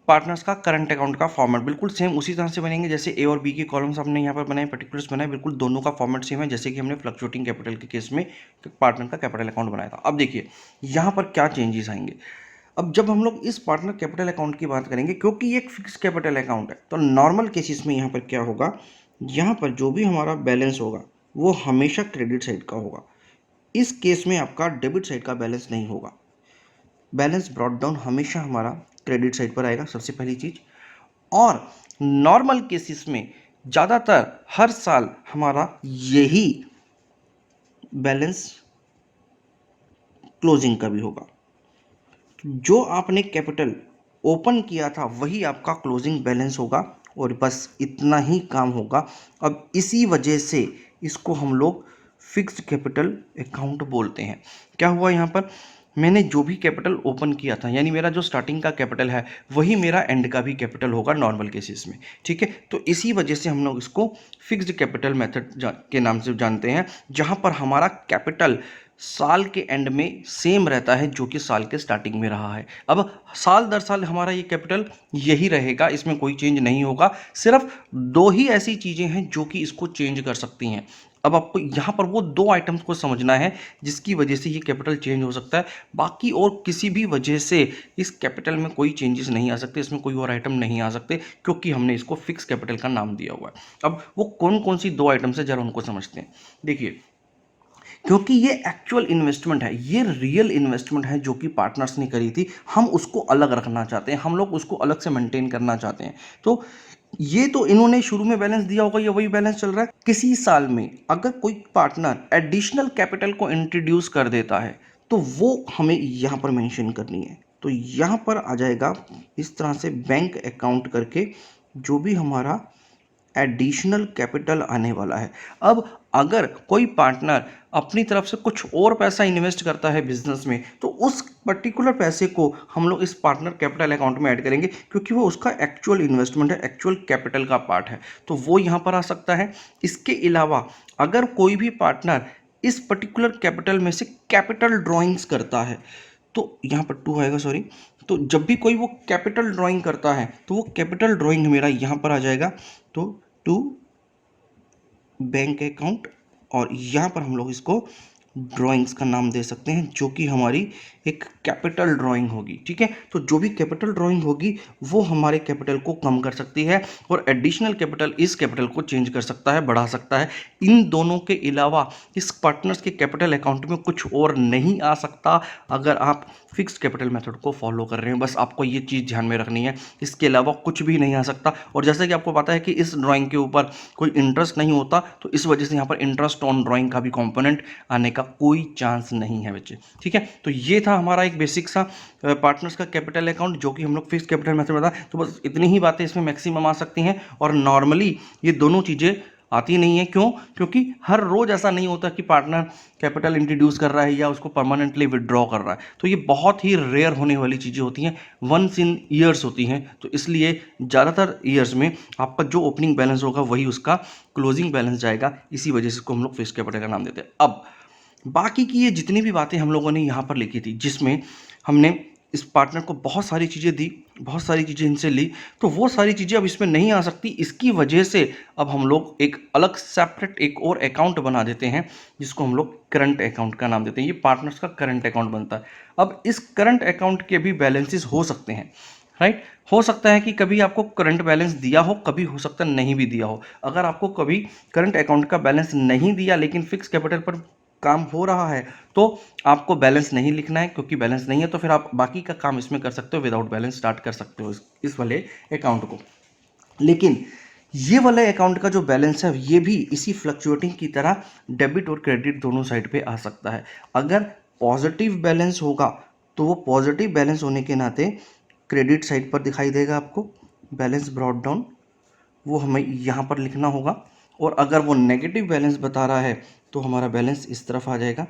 S1: पार्टनर्स का करंट अकाउंट का फॉर्मेट बिल्कुल सेम उसी तरह से बनेंगे, जैसे ए और बी के कॉलम्स हमने यहाँ पर बनाए, पर्टिकुलर्स बनाए, बिल्कुल दोनों का फॉर्मेट सेम है, जैसे कि हमने फ्लक्चुएटिंग कैपिटल के केस में पार्टनर का कैपिटल अकाउंट बनाया था। अब देखिए यहाँ पर क्या चेंजेस आएंगे। अब जब हम लोग इस पार्टनर कैपिटल अकाउंट की बात करेंगे, क्योंकि ये एक फिक्स कैपिटल अकाउंट है, तो नॉर्मल केसेस में यहाँ पर क्या होगा, यहाँ पर जो भी हमारा बैलेंस होगा वो हमेशा क्रेडिट साइड का होगा। इस केस में आपका डेबिट साइड का बैलेंस नहीं होगा। बैलेंस ब्रॉट डाउन हमेशा हमारा क्रेडिट साइड पर आएगा, सबसे पहली चीज। और नॉर्मल केसेस में ज़्यादातर हर साल हमारा यही बैलेंस क्लोजिंग का भी होगा। जो आपने कैपिटल ओपन किया था वही आपका क्लोजिंग बैलेंस होगा, और बस इतना ही काम होगा। अब इसी वजह से इसको हम लोग फिक्स्ड कैपिटल अकाउंट बोलते हैं। क्या हुआ यहाँ पर, मैंने जो भी कैपिटल ओपन किया था, यानी मेरा जो स्टार्टिंग का कैपिटल है वही मेरा एंड का भी कैपिटल होगा नॉर्मल केसेस में। ठीक है, तो इसी वजह से हम लोग इसको फिक्स्ड कैपिटल मेथड के नाम से जानते हैं, जहाँ पर हमारा कैपिटल साल के एंड में सेम रहता है जो कि साल के स्टार्टिंग में रहा है। अब साल दर साल हमारा ये कैपिटल यही रहेगा, इसमें कोई चेंज नहीं होगा। सिर्फ 2 ही ऐसी चीज़ें हैं जो कि इसको चेंज कर सकती हैं। अब आपको यहाँ पर वो 2 आइटम्स को समझना है जिसकी वजह से ये कैपिटल चेंज हो सकता है। बाकी और किसी भी वजह से इस कैपिटल में कोई चेंजेस नहीं आ सकते, इसमें कोई और आइटम नहीं आ सकते, क्योंकि हमने इसको फिक्स कैपिटल का नाम दिया हुआ है। अब वो कौन कौन सी 2 आइटम्स है जरा उनको समझते हैं। देखिए, क्योंकि ये एक्चुअल इन्वेस्टमेंट है, ये रियल इन्वेस्टमेंट है जो कि पार्टनर्स ने करी थी, हम उसको अलग रखना चाहते हैं, हम लोग उसको अलग से मेंटेन करना चाहते हैं। तो ये तो इन्होंने शुरू में बैलेंस दिया होगा, ये वही बैलेंस चल रहा है। किसी साल में अगर कोई पार्टनर एडिशनल कैपिटल को इंट्रोड्यूस कर देता है तो वो हमें यहाँ पर मेंशन करनी है। तो यहाँ पर आ जाएगा इस तरह से बैंक अकाउंट करके जो भी हमारा एडिशनल कैपिटल आने वाला है। अब अगर कोई पार्टनर अपनी तरफ से कुछ और पैसा इन्वेस्ट करता है बिजनेस में, तो उस पर्टिकुलर पैसे को हम लोग इस पार्टनर कैपिटल अकाउंट में ऐड करेंगे, क्योंकि वो उसका एक्चुअल इन्वेस्टमेंट है, एक्चुअल कैपिटल का पार्ट है, तो वो यहाँ पर आ सकता है। इसके अलावा अगर कोई भी पार्टनर इस पर्टिकुलर कैपिटल में से कैपिटल ड्रॉइंग्स करता है, तो यहाँ पर 2 आएगा, सॉरी। तो जब भी कोई वो कैपिटल ड्राइंग करता है तो वो कैपिटल ड्राइंग मेरा यहाँ पर आ जाएगा, तो टू बैंक अकाउंट, और यहाँ पर हम लोग इसको ड्राइंग्स का नाम दे सकते हैं, जो कि हमारी एक कैपिटल ड्राइंग होगी। ठीक है, तो जो भी कैपिटल ड्राइंग होगी वो हमारे कैपिटल को कम कर सकती है, और एडिशनल कैपिटल इस कैपिटल को चेंज कर सकता है, बढ़ा सकता है। इन दोनों के अलावा इस पार्टनर्स के कैपिटल अकाउंट में कुछ और नहीं आ सकता, अगर आप फिक्स्ड कैपिटल मेथड को फॉलो कर रहे हैं। बस आपको ये चीज़ ध्यान में रखनी है, इसके अलावा कुछ भी नहीं आ सकता। और जैसे कि आपको पता है कि इस ड्राइंग के ऊपर कोई इंटरेस्ट नहीं होता, तो इस वजह से यहाँ पर इंटरेस्ट ऑन ड्राइंग का भी कंपोनेंट आने का कोई चांस नहीं है बच्चे। ठीक है, तो ये था हमारा एक बेसिक सा पार्टनर्स का कैपिटल अकाउंट, जो कि हम लोग फिक्स्ड कैपिटल मेथड में था। तो बस इतनी ही बातें इसमें मैक्सिमम आ सकती हैं, और नॉर्मली ये दोनों चीज़ें आती नहीं है। क्यों? क्योंकि हर रोज ऐसा नहीं होता कि पार्टनर कैपिटल इंट्रोड्यूस कर रहा है या उसको परमानेंटली विड्रॉ कर रहा है। तो ये बहुत ही रेयर होने वाली चीज़ें होती हैं, वंस इन ईयर्स होती हैं। तो इसलिए ज़्यादातर ईयर्स में आपका जो ओपनिंग बैलेंस होगा वही उसका क्लोजिंग बैलेंस जाएगा। इसी वजह से इसको हम लोग फिक्स्ड कैपिटल का नाम देते हैं। अब बाकी की ये जितनी भी बातें हम लोगों ने यहाँ पर लिखी थी, जिसमें हमने इस पार्टनर को बहुत सारी चीज़ें दी, बहुत सारी चीज़ें इनसे ली, तो वो सारी चीज़ें अब इसमें नहीं आ सकती। इसकी वजह से अब हम लोग एक अलग सेपरेट एक और अकाउंट बना देते हैं, जिसको हम लोग करंट अकाउंट का नाम देते हैं। ये पार्टनर्स का करंट अकाउंट बनता है। अब इस करंट अकाउंट के भी बैलेंसेस हो सकते हैं, राइट। हो सकता है कि कभी आपको करंट बैलेंस दिया हो, कभी हो सकता है नहीं भी दिया हो। अगर आपको कभी करंट अकाउंट का बैलेंस नहीं दिया लेकिन फिक्स कैपिटल पर काम हो रहा है, तो आपको बैलेंस नहीं लिखना है, क्योंकि बैलेंस नहीं है तो फिर आप बाकी का काम इसमें कर सकते हो, विदाउट बैलेंस स्टार्ट कर सकते हो इस वाले अकाउंट को। लेकिन ये वाले अकाउंट का जो बैलेंस है ये भी इसी फ्लक्चुएटिंग की तरह डेबिट और क्रेडिट दोनों साइड पे आ सकता है। अगर पॉजिटिव बैलेंस होगा तो वो पॉजिटिव बैलेंस होने के नाते क्रेडिट साइड पर दिखाई देगा आपको, बैलेंस ब्रॉट डाउन, वो हमें यहाँ पर लिखना होगा। और अगर वो नेगेटिव बैलेंस बता रहा है तो हमारा बैलेंस इस तरफ आ जाएगा,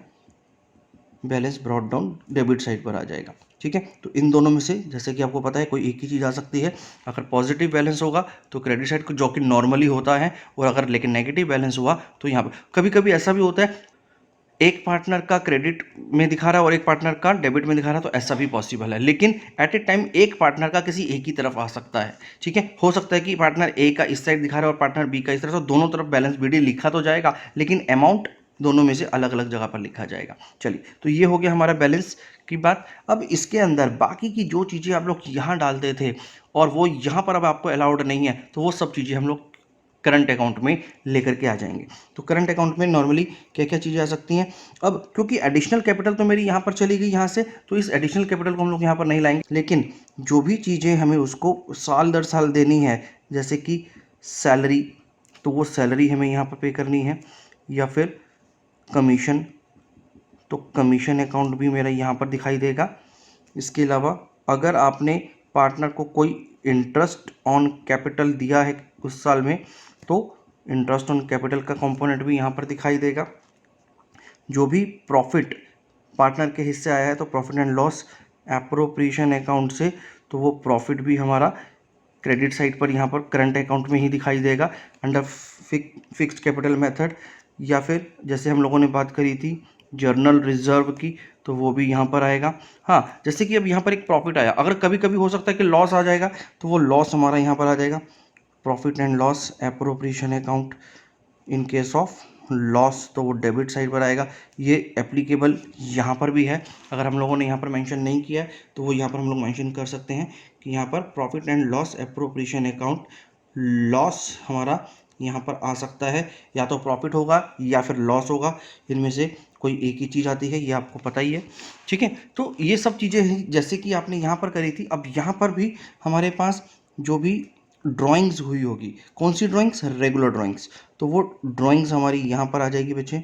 S1: balance brought down debit side पर आ जाएगा। ठीक है, तो इन दोनों में से जैसे कि आपको पता है कोई एक ही चीज़ आ सकती है। अगर पॉजिटिव बैलेंस होगा तो क्रेडिट साइड को, जो कि नॉर्मली होता है, और अगर लेकिन नेगेटिव बैलेंस हुआ तो यहाँ पर कभी कभी ऐसा भी होता है, एक पार्टनर का क्रेडिट में दिखा रहा है और एक पार्टनर का डेबिट में दिखा रहा है, तो ऐसा भी पॉसिबल है। लेकिन एट ए टाइम एक पार्टनर का किसी एक ही तरफ आ सकता है। ठीक है, हो सकता है कि पार्टनर ए का इस साइड दिखा रहा है और पार्टनर बी का इस तरफ, तो दोनों तरफ बैलेंस बीडी लिखा तो जाएगा, लेकिन अमाउंट दोनों में से अलग अलग जगह पर लिखा जाएगा। चलिए, तो ये हो गया हमारा बैलेंस की बात। अब इसके अंदर बाकी की जो चीज़ें आप लोग यहाँ डालते थे और वो यहाँ पर अब आपको अलाउड नहीं है, तो वो सब चीज़ें हम लोग करंट अकाउंट में लेकर के आ जाएंगे। तो करंट अकाउंट में नॉर्मली क्या क्या चीज़ें आ सकती हैं। अब क्योंकि एडिशनल कैपिटल तो मेरी यहाँ पर चली गई यहाँ से, तो इस एडिशनल कैपिटल को हम लोग यहाँ पर नहीं लाएंगे, लेकिन जो भी चीज़ें हमें उसको साल दर साल देनी है, जैसे कि सैलरी, तो वो सैलरी हमें यहाँ पर पे करनी है, या फिर कमीशन, तो कमीशन अकाउंट भी मेरा यहाँ पर दिखाई देगा। इसके अलावा अगर आपने पार्टनर को कोई इंटरेस्ट ऑन कैपिटल दिया है उस साल में, तो इंटरेस्ट ऑन कैपिटल का कंपोनेंट भी यहाँ पर दिखाई देगा। जो भी प्रॉफिट पार्टनर के हिस्से आया है, तो profit and loss appropriation account से, तो वो प्रॉफिट भी हमारा क्रेडिट साइड पर यहाँ पर करंट अकाउंट में ही दिखाई देगा अंडर फिक्स्ड कैपिटल मेथड। या फिर जैसे हम लोगों ने बात करी थी जर्नल रिजर्व की, तो वो भी यहाँ पर आएगा। हाँ, जैसे कि अब यहाँ पर एक प्रॉफिट आया, अगर कभी कभी हो सकता है कि लॉस आ जाएगा, तो वो लॉस हमारा यहाँ पर आ जाएगा, profit and loss appropriation account. In case of loss तो वो डेबिट साइड पर आएगा। ये एप्लीकेबल यहाँ पर भी है, अगर हम लोगों ने यहाँ पर मेंशन नहीं किया है तो वो यहाँ पर हम लोग मेंशन कर सकते हैं कि यहाँ पर profit and loss appropriation account, loss हमारा यहाँ पर आ सकता है, या तो प्रॉफिट होगा या फिर लॉस होगा, इनमें से कोई एक ही चीज़ आती है, ये आपको पता ही है। ठीक है, तो ये सब चीज़ें हैं जैसे कि आपने यहाँ पर करी थी। अब यहाँ पर भी हमारे पास जो भी ड्राइंग्स हुई होगी, कौन सी ड्राइंग्स, रेगुलर ड्राइंग्स, तो वो ड्राइंग्स हमारी यहाँ पर आ जाएगी बच्चे।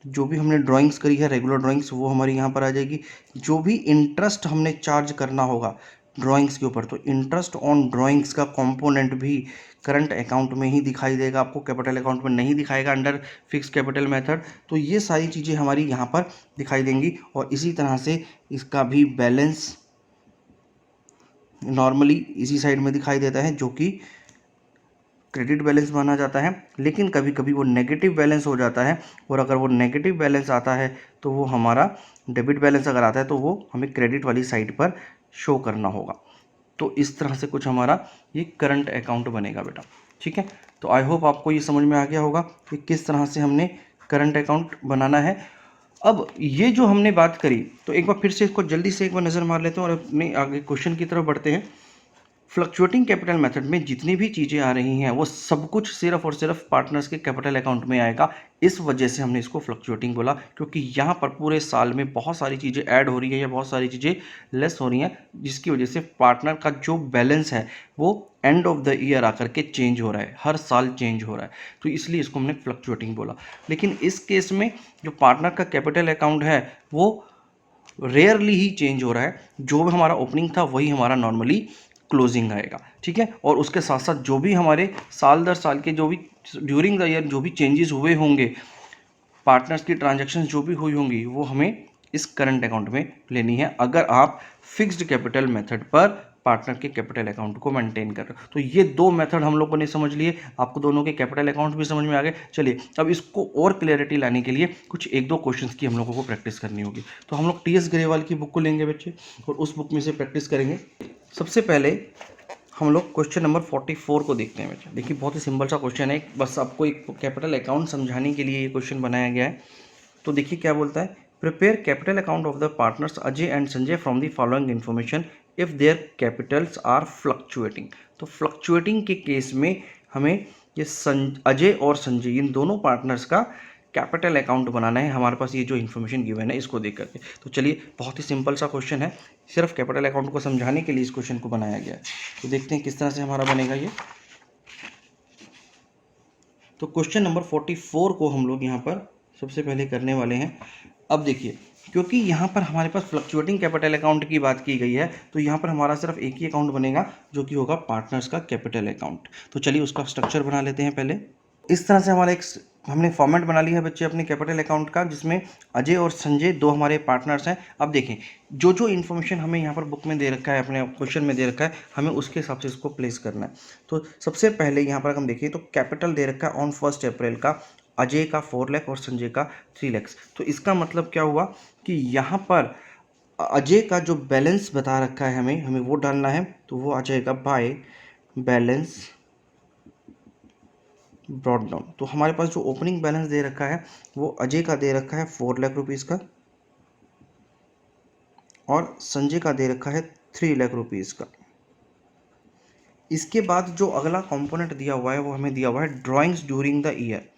S1: जो भी हमने ड्राइंग्स करी है रेगुलर ड्राइंग्स, वो हमारी यहाँ पर आ जाएगी। जो भी इंटरेस्ट हमने चार्ज करना होगा ड्राइंग्स के ऊपर, तो इंटरेस्ट ऑन ड्राइंग्स का कंपोनेंट भी करंट अकाउंट में ही दिखाई देगा, आपको कैपिटल अकाउंट में नहीं दिखाएगा अंडर फिक्स कैपिटल मेथड। तो ये सारी चीज़ें हमारी यहाँ पर दिखाई देंगी, और इसी तरह से इसका भी बैलेंस नॉर्मली इसी साइड में दिखाई देता है, जो कि क्रेडिट बैलेंस माना जाता है, लेकिन कभी कभी वो नेगेटिव बैलेंस हो जाता है, और अगर वो नेगेटिव बैलेंस आता है तो वो हमारा डेबिट बैलेंस अगर आता है तो वो हमें क्रेडिट वाली साइड पर शो करना होगा। तो इस तरह से कुछ हमारा ये करंट अकाउंट बनेगा बेटा, ठीक है। तो आई होप आपको ये समझ में आ गया होगा कि किस तरह से हमने करंट अकाउंट बनाना है। अब ये जो हमने बात करी, तो एक बार फिर से इसको जल्दी से एक बार नज़र मार लेते हैं और अपने आगे क्वेश्चन की तरफ बढ़ते हैं। फ्लक्चुएटिंग कैपिटल मेथड में जितनी भी चीज़ें आ रही हैं वो सब कुछ सिर्फ और सिर्फ पार्टनर्स के कैपिटल अकाउंट में आएगा। इस वजह से हमने इसको फ्लक्चुएटिंग बोला, क्योंकि यहाँ पर पूरे साल में बहुत सारी चीज़ें ऐड हो रही है या बहुत सारी चीज़ें लेस हो रही हैं, जिसकी वजह से पार्टनर का जो बैलेंस है वो एंड ऑफ द ईयर आकर के चेंज हो रहा है, हर साल चेंज हो रहा है, तो इसलिए इसको हमने फ्लक्चुएटिंग बोला। लेकिन इस केस में जो पार्टनर का कैपिटल अकाउंट है वो रेयरली ही चेंज हो रहा है। जो भी हमारा ओपनिंग था वही हमारा नॉर्मली क्लोजिंग आएगा, ठीक है। और उसके साथ साथ जो भी हमारे साल दर साल के जो भी ड्यूरिंग द ईयर जो भी चेंजेस हुए होंगे, पार्टनर्स की ट्रांजैक्शंस जो भी हुई होंगी, वो हमें इस करंट अकाउंट में लेनी है, अगर आप फिक्स्ड कैपिटल मेथड पर पार्टनर के कैपिटल अकाउंट को मेंटेन कर रहे हो। तो ये दो मेथड हम लोगों ने समझ लिए, आपको दोनों के कैपिटल अकाउंट भी समझ में आ गए। चलिए अब इसको और क्लियरिटी लाने के लिए कुछ एक दो क्वेश्चंस की हम लोगों को प्रैक्टिस करनी होगी। तो हम लोग टी.एस. ग्रेवाल की बुक को लेंगे बच्चे, और उस बुक में से प्रैक्टिस करेंगे। सबसे पहले हम लोग क्वेश्चन नंबर 44 को देखते हैं बच्चे। देखिए बहुत ही सिंपल सा क्वेश्चन है, बस आपको एक कैपिटल अकाउंट समझाने के लिए ये क्वेश्चन बनाया गया है। तो देखिए क्या बोलता है, prepare capital account of the partners Ajay and Sanjay from the following information if their capitals are fluctuating. तो फ्लक्चुएटिंग के केस में हमें ये अजय और संजय इन दोनों पार्टनर्स का कैपिटल अकाउंट बनाना है। हमारे पास ये जो इन्फॉर्मेशन गिवन है इसको देख करके, तो चलिए बहुत ही सिंपल सा क्वेश्चन है, सिर्फ कैपिटल अकाउंट को समझाने के लिए इस क्वेश्चन को बनाया गया है। तो देखते हैं किस तरह से हमारा बनेगा ये। तो क्वेश्चन नंबर 44 को हम लोग यहाँ पर सबसे पहले करने वाले हैं। अब देखिए, क्योंकि यहाँ पर हमारे पास फ्लक्चुएटिंग कैपिटल अकाउंट की बात की गई है, तो यहाँ पर हमारा सिर्फ एक ही अकाउंट बनेगा जो कि होगा पार्टनर्स का कैपिटल अकाउंट। तो चलिए उसका स्ट्रक्चर बना लेते हैं पहले। इस तरह से हमारा एक हमने फॉर्मेट बना लिया है बच्चे अपने कैपिटल अकाउंट का, जिसमें अजय और संजय दो हमारे पार्टनर्स हैं। अब देखें जो जो इन्फॉर्मेशन हमें यहाँ पर बुक में दे रखा है, अपने क्वेश्चन में दे रखा है, हमें उसके हिसाब से इसको प्लेस करना है। तो सबसे पहले यहाँ पर हम देखें तो कैपिटल दे रखा है ऑन 1 अप्रैल का अजय का 4 लाख और संजय का 3 लाख। तो इसका मतलब क्या हुआ कि यहाँ पर अजय का जो बैलेंस बता रखा है हमें वो डालना है। तो वो आ जाएगा बाय बैलेंस ब्रॉड डाउन। तो हमारे पास जो ओपनिंग बैलेंस दे रखा है वो अजय का दे रखा है 4 लाख रुपीज़ का, और संजय का दे रखा है 3 लाख रुपीज़ का। इसके बाद जो अगला कंपोनेंट दिया हुआ है वो हमें दिया हुआ है drawings during the year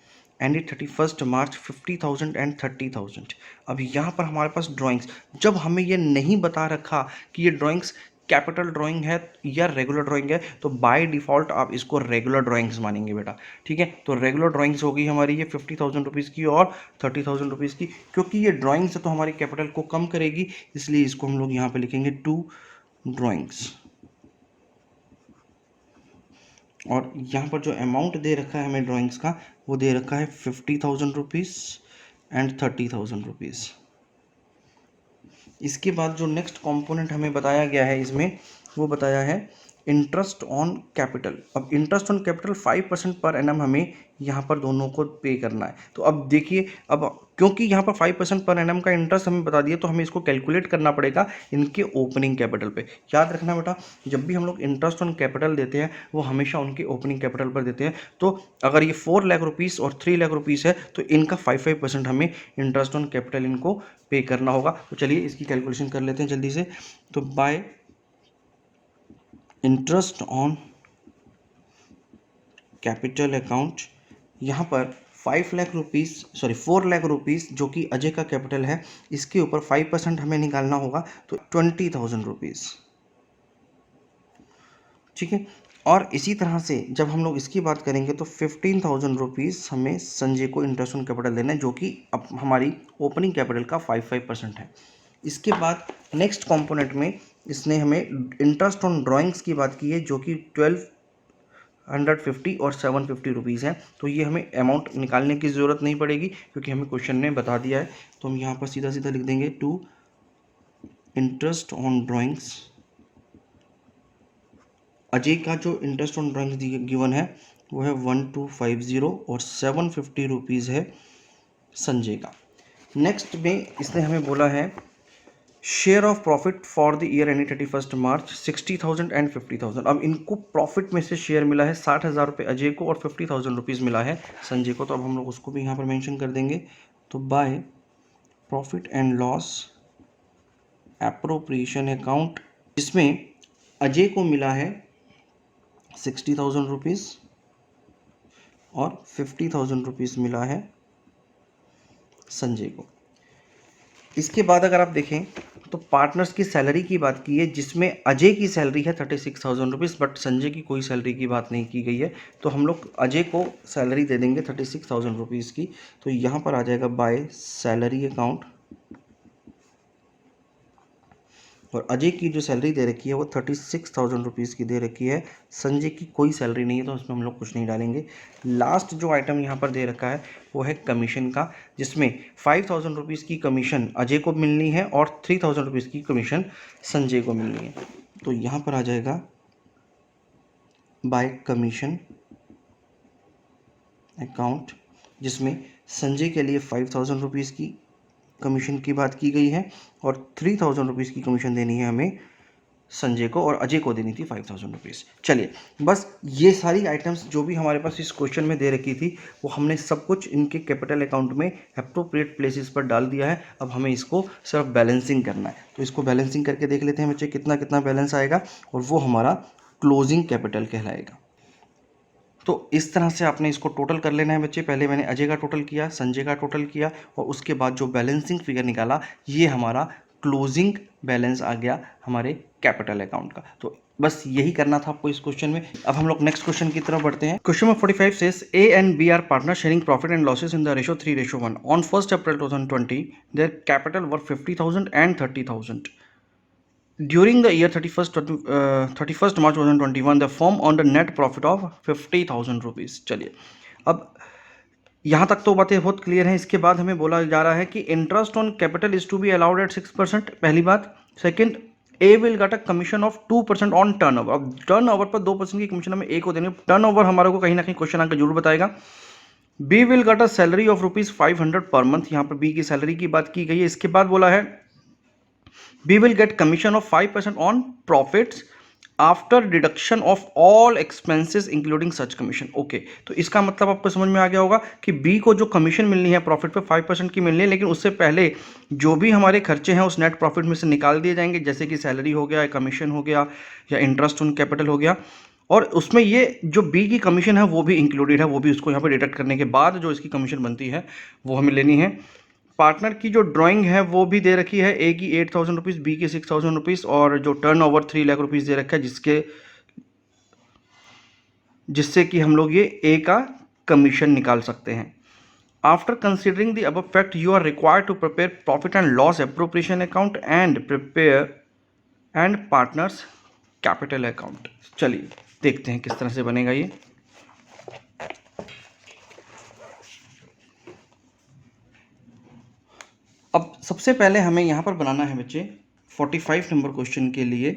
S1: and 31 March 50,000 and 30,000। अब यहाँ पर हमारे पास ड्राइंग्स, जब हमें ये नहीं बता रखा कि ये ड्राइंग्स कैपिटल ड्राइंग है या रेगुलर ड्राइंग है, तो बाय डिफ़ॉल्ट आप इसको रेगुलर ड्राइंग्स मानेंगे बेटा, ठीक है। तो रेगुलर ड्राइंग्स होगी हमारी ये 50,000 रुपीज़ की और 30,000 रुपीज़ की। क्योंकि ये ड्राइंग्स है तो हमारी कैपिटल को कम करेगी, इसलिए इसको हम लोग यहाँ पे लिखेंगे 2 ड्राइंग्स। और यहाँ पर जो अमाउंट दे रखा है हमें ड्राइंग्स का वो दे रखा है 50,000 रुपीज़ एंड 30,000 रुपीज़। इसके बाद जो नेक्स्ट कंपोनेंट हमें बताया गया है इसमें वो बताया है इंटरेस्ट ऑन कैपिटल। अब interest on capital 5% per annum हमें यहाँ पर दोनों को पे करना है। तो अब देखिए, अब क्योंकि यहाँ पर 5% पर एनम का इंटरेस्ट हमें बता दिया, तो हमें इसको कैलकुलेट करना पड़ेगा इनके ओपनिंग कैपिटल पे। याद रखना बेटा, जब भी हम लोग इंटरेस्ट ऑन कैपिटल देते हैं वो हमेशा उनके ओपनिंग कैपिटल पर देते हैं। तो अगर ये 4 लाख रुपीज़ और 3 लाख रुपीज़ है तो इनका 5% हमें इंटरेस्ट ऑन कैपिटल इनको पे करना होगा। तो चलिए इसकी कैलकुलेशन कर लेते हैं जल्दी से। तो bye interest on capital account, यहाँ पर 4 लाख रुपीज़ जो कि अजय का कैपिटल है, इसके ऊपर 5% हमें निकालना होगा, तो 20,000 रुपीज़, ठीक है। और इसी तरह से जब हम लोग इसकी बात करेंगे तो 15,000 रुपीज़ हमें संजय को इंटरेस्ट ऑन कैपिटल देना है, जो कि अब हमारी ओपनिंग कैपिटल का 5% है। इसके बाद नेक्स्ट कंपोनेंट में इसने हमें इंटरेस्ट ऑन ड्राइंग्स की बात की है, जो कि 1250 और 750 रुपीज़ है। तो ये हमें अमाउंट निकालने की ज़रूरत नहीं पड़ेगी क्योंकि हमें क्वेश्चन ने बता दिया है। तो हम यहाँ पर सीधा सीधा लिख देंगे to interest on drawings Ajay का जो इंटरेस्ट ऑन ड्राइंग गिवन है वो है 1250 और 750 रुपीज़ है संजय का। नेक्स्ट में इसने हमें बोला है share of profit for the year ending 31 March 60,000 and 50,000। अब इनको प्रॉफिट में से शेयर मिला है 60,000 रुपये अजय को और 50,000 रुपीज़ मिला है संजय को। तो अब हम लोग उसको भी यहाँ पर मेंशन कर देंगे। तो by profit and loss appropriation account, जिसमें अजय को मिला है 60,000 रुपीज़ और 50,000 रुपीज़ मिला है संजय को। इसके बाद अगर आप देखें तो पार्टनर्स की सैलरी की बात की है, जिसमें अजय की सैलरी है 36,000 रुपीज़, बट संजय की कोई सैलरी की बात नहीं की गई है। तो हम लोग अजय को सैलरी दे देंगे 36,000 रुपीज़ की। तो यहाँ पर आ जाएगा बाय सैलरी अकाउंट, और अजय की जो सैलरी दे रखी है वो 36,000 रुपीज़ की दे रखी है। संजय की कोई सैलरी नहीं है तो उसमें हम लोग कुछ नहीं डालेंगे। लास्ट जो आइटम यहाँ पर दे रखा है वो है कमीशन का, जिसमें 5,000 रुपीज़ की कमीशन अजय को मिलनी है और 3,000 रुपीज़ की कमीशन संजय को मिलनी है। तो यहाँ पर आ जाएगा बाय कमीशन अकाउंट, जिसमें संजय के लिए 5,000 रुपीज़ की कमीशन की बात की गई है और 3,000 रुपीज़ की कमीशन देनी है हमें संजय को, और अजय को देनी थी 5,000 रुपीज़। चलिए, बस ये सारी आइटम्स जो भी हमारे पास इस क्वेश्चन में दे रखी थी वो हमने सब कुछ इनके कैपिटल अकाउंट में अप्रोप्रिएट प्लेसेस पर डाल दिया है। अब हमें इसको सिर्फ बैलेंसिंग करना है। तो इसको बैलेंसिंग करके देख लेते हैं बच्चे कितना कितना बैलेंस आएगा, और वो हमारा क्लोजिंग कैपिटल कहलाएगा। तो इस तरह से आपने इसको टोटल कर लेना है बच्चे। पहले मैंने अजय का टोटल किया, संजय का टोटल किया, और उसके बाद जो बैलेंसिंग फिगर निकाला ये हमारा क्लोजिंग बैलेंस आ गया हमारे कैपिटल अकाउंट का। तो बस यही करना था आपको इस क्वेश्चन में। अब हम लोग नेक्स्ट क्वेश्चन की तरफ बढ़ते हैं। Question number 45 says A and B are partner sharing profit and losses in the ratio 3:1। On 1 April 2020 their capital were 50,000 and 30,000। During the year 31st March 2021, the firm earned a net profit of 50,000 rupees. चलिए, अब यहाँ तक तो बातें बहुत clear हैं। इसके बाद हमें बोला जा रहा है कि interest on capital is to be allowed at 6%, पहली बात। Second, A will get a commission of 2% on turnover. अब टर्नओवर पर 2% की कमीशन हमें ए को देनी है। टर्नओवर हमारे को कहीं ना कहीं क्वेश्चन आकर जरूर बताएगा। B will get a salary of ₹500 per month, यहाँ पर बी की सैलरी की बात की गई है। इसके बाद बोला है we will get commission of 5% on profits after deduction of all expenses including such commission। Okay, तो इसका मतलब आपको समझ में आ गया होगा कि बी को जो कमीशन मिलनी है प्रॉफिट पे 5% की मिलनी है, लेकिन उससे पहले जो भी हमारे खर्चे हैं उस नेट प्रॉफिट में से निकाल दिए जाएंगे, जैसे कि सैलरी हो गया, कमीशन हो गया, या इंटरेस्ट ऑन कैपिटल हो गया। और उसमें ये जो बी की कमीशन है वो भी इंक्लूडेड है, वो भी उसको यहाँ पर डिडक्ट करने के बाद जो इसकी कमीशन बनती है वो हमें लेनी है। पार्टनर की जो ड्राइंग है वो भी दे रखी है, ए की 8,000 रुपीज़, बी की 6,000 रुपीज़, और जो टर्न ओवर 3 लाख रुपीज़ दे रखा है, जिससे कि हम लोग ये ए का कमीशन निकाल सकते हैं। After considering the above fact you are required to prepare profit and loss appropriation account and prepare and partners capital account. चलिए देखते हैं किस तरह से बनेगा ये। अब सबसे पहले हमें यहाँ पर बनाना है बच्चे 45 नंबर क्वेश्चन के लिए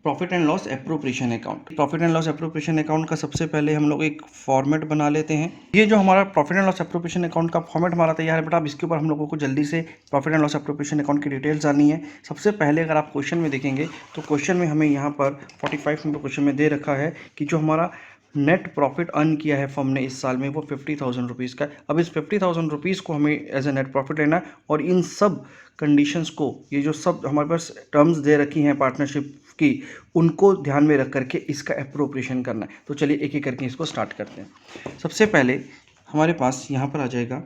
S1: profit and loss appropriation account. Profit and loss appropriation account का सबसे पहले हम लोग एक फॉर्मेट बना लेते हैं। ये जो हमारा profit and loss appropriation account का फॉर्मेट हमारा तैयार है बेटा। अब इसके ऊपर हम लोगों को जल्दी से profit and loss appropriation account की डिटेल्स आनी है। सबसे पहले अगर आप क्वेश्चन में देखेंगे तो क्वेश्चन में हमें यहाँ पर 45 नंबर क्वेश्चन में दे रखा है कि जो हमारा नेट प्रॉफिट अर्न किया है फर्म ने इस साल में वो 50,000 रुपीज़ का। अब इस 50,000 रुपीज़ को हमें एज ए नेट प्रॉफिट लेना है, और इन सब कंडीशंस को, ये जो सब हमारे पास टर्म्स दे रखी हैं पार्टनरशिप की, उनको ध्यान में रख करके इसका एप्रोप्रिएशन करना है। तो चलिए एक एक करके इसको स्टार्ट करते हैं। सबसे पहले हमारे पास यहाँ पर आ जाएगा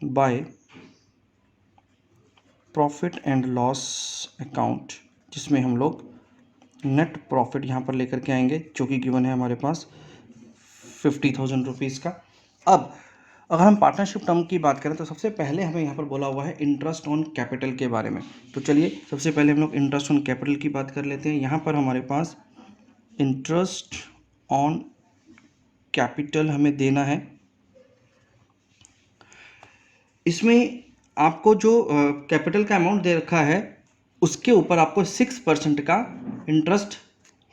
S1: by profit and loss account, जिसमें हम लोग नेट प्रॉफिट यहाँ पर लेकर के आएंगे, जो कि गिवन है हमारे पास 50,000 रुपीज़ का। अब अगर हम पार्टनरशिप टर्म की बात करें तो सबसे पहले हमें यहाँ पर बोला हुआ है इंटरेस्ट ऑन कैपिटल के बारे में। तो चलिए सबसे पहले हम लोग इंटरेस्ट ऑन कैपिटल की बात कर लेते हैं। यहाँ पर हमारे पास इंटरेस्ट ऑन कैपिटल हमें देना है। इसमें आपको जो कैपिटल का अमाउंट दे रखा है उसके ऊपर आपको 6% का इंटरेस्ट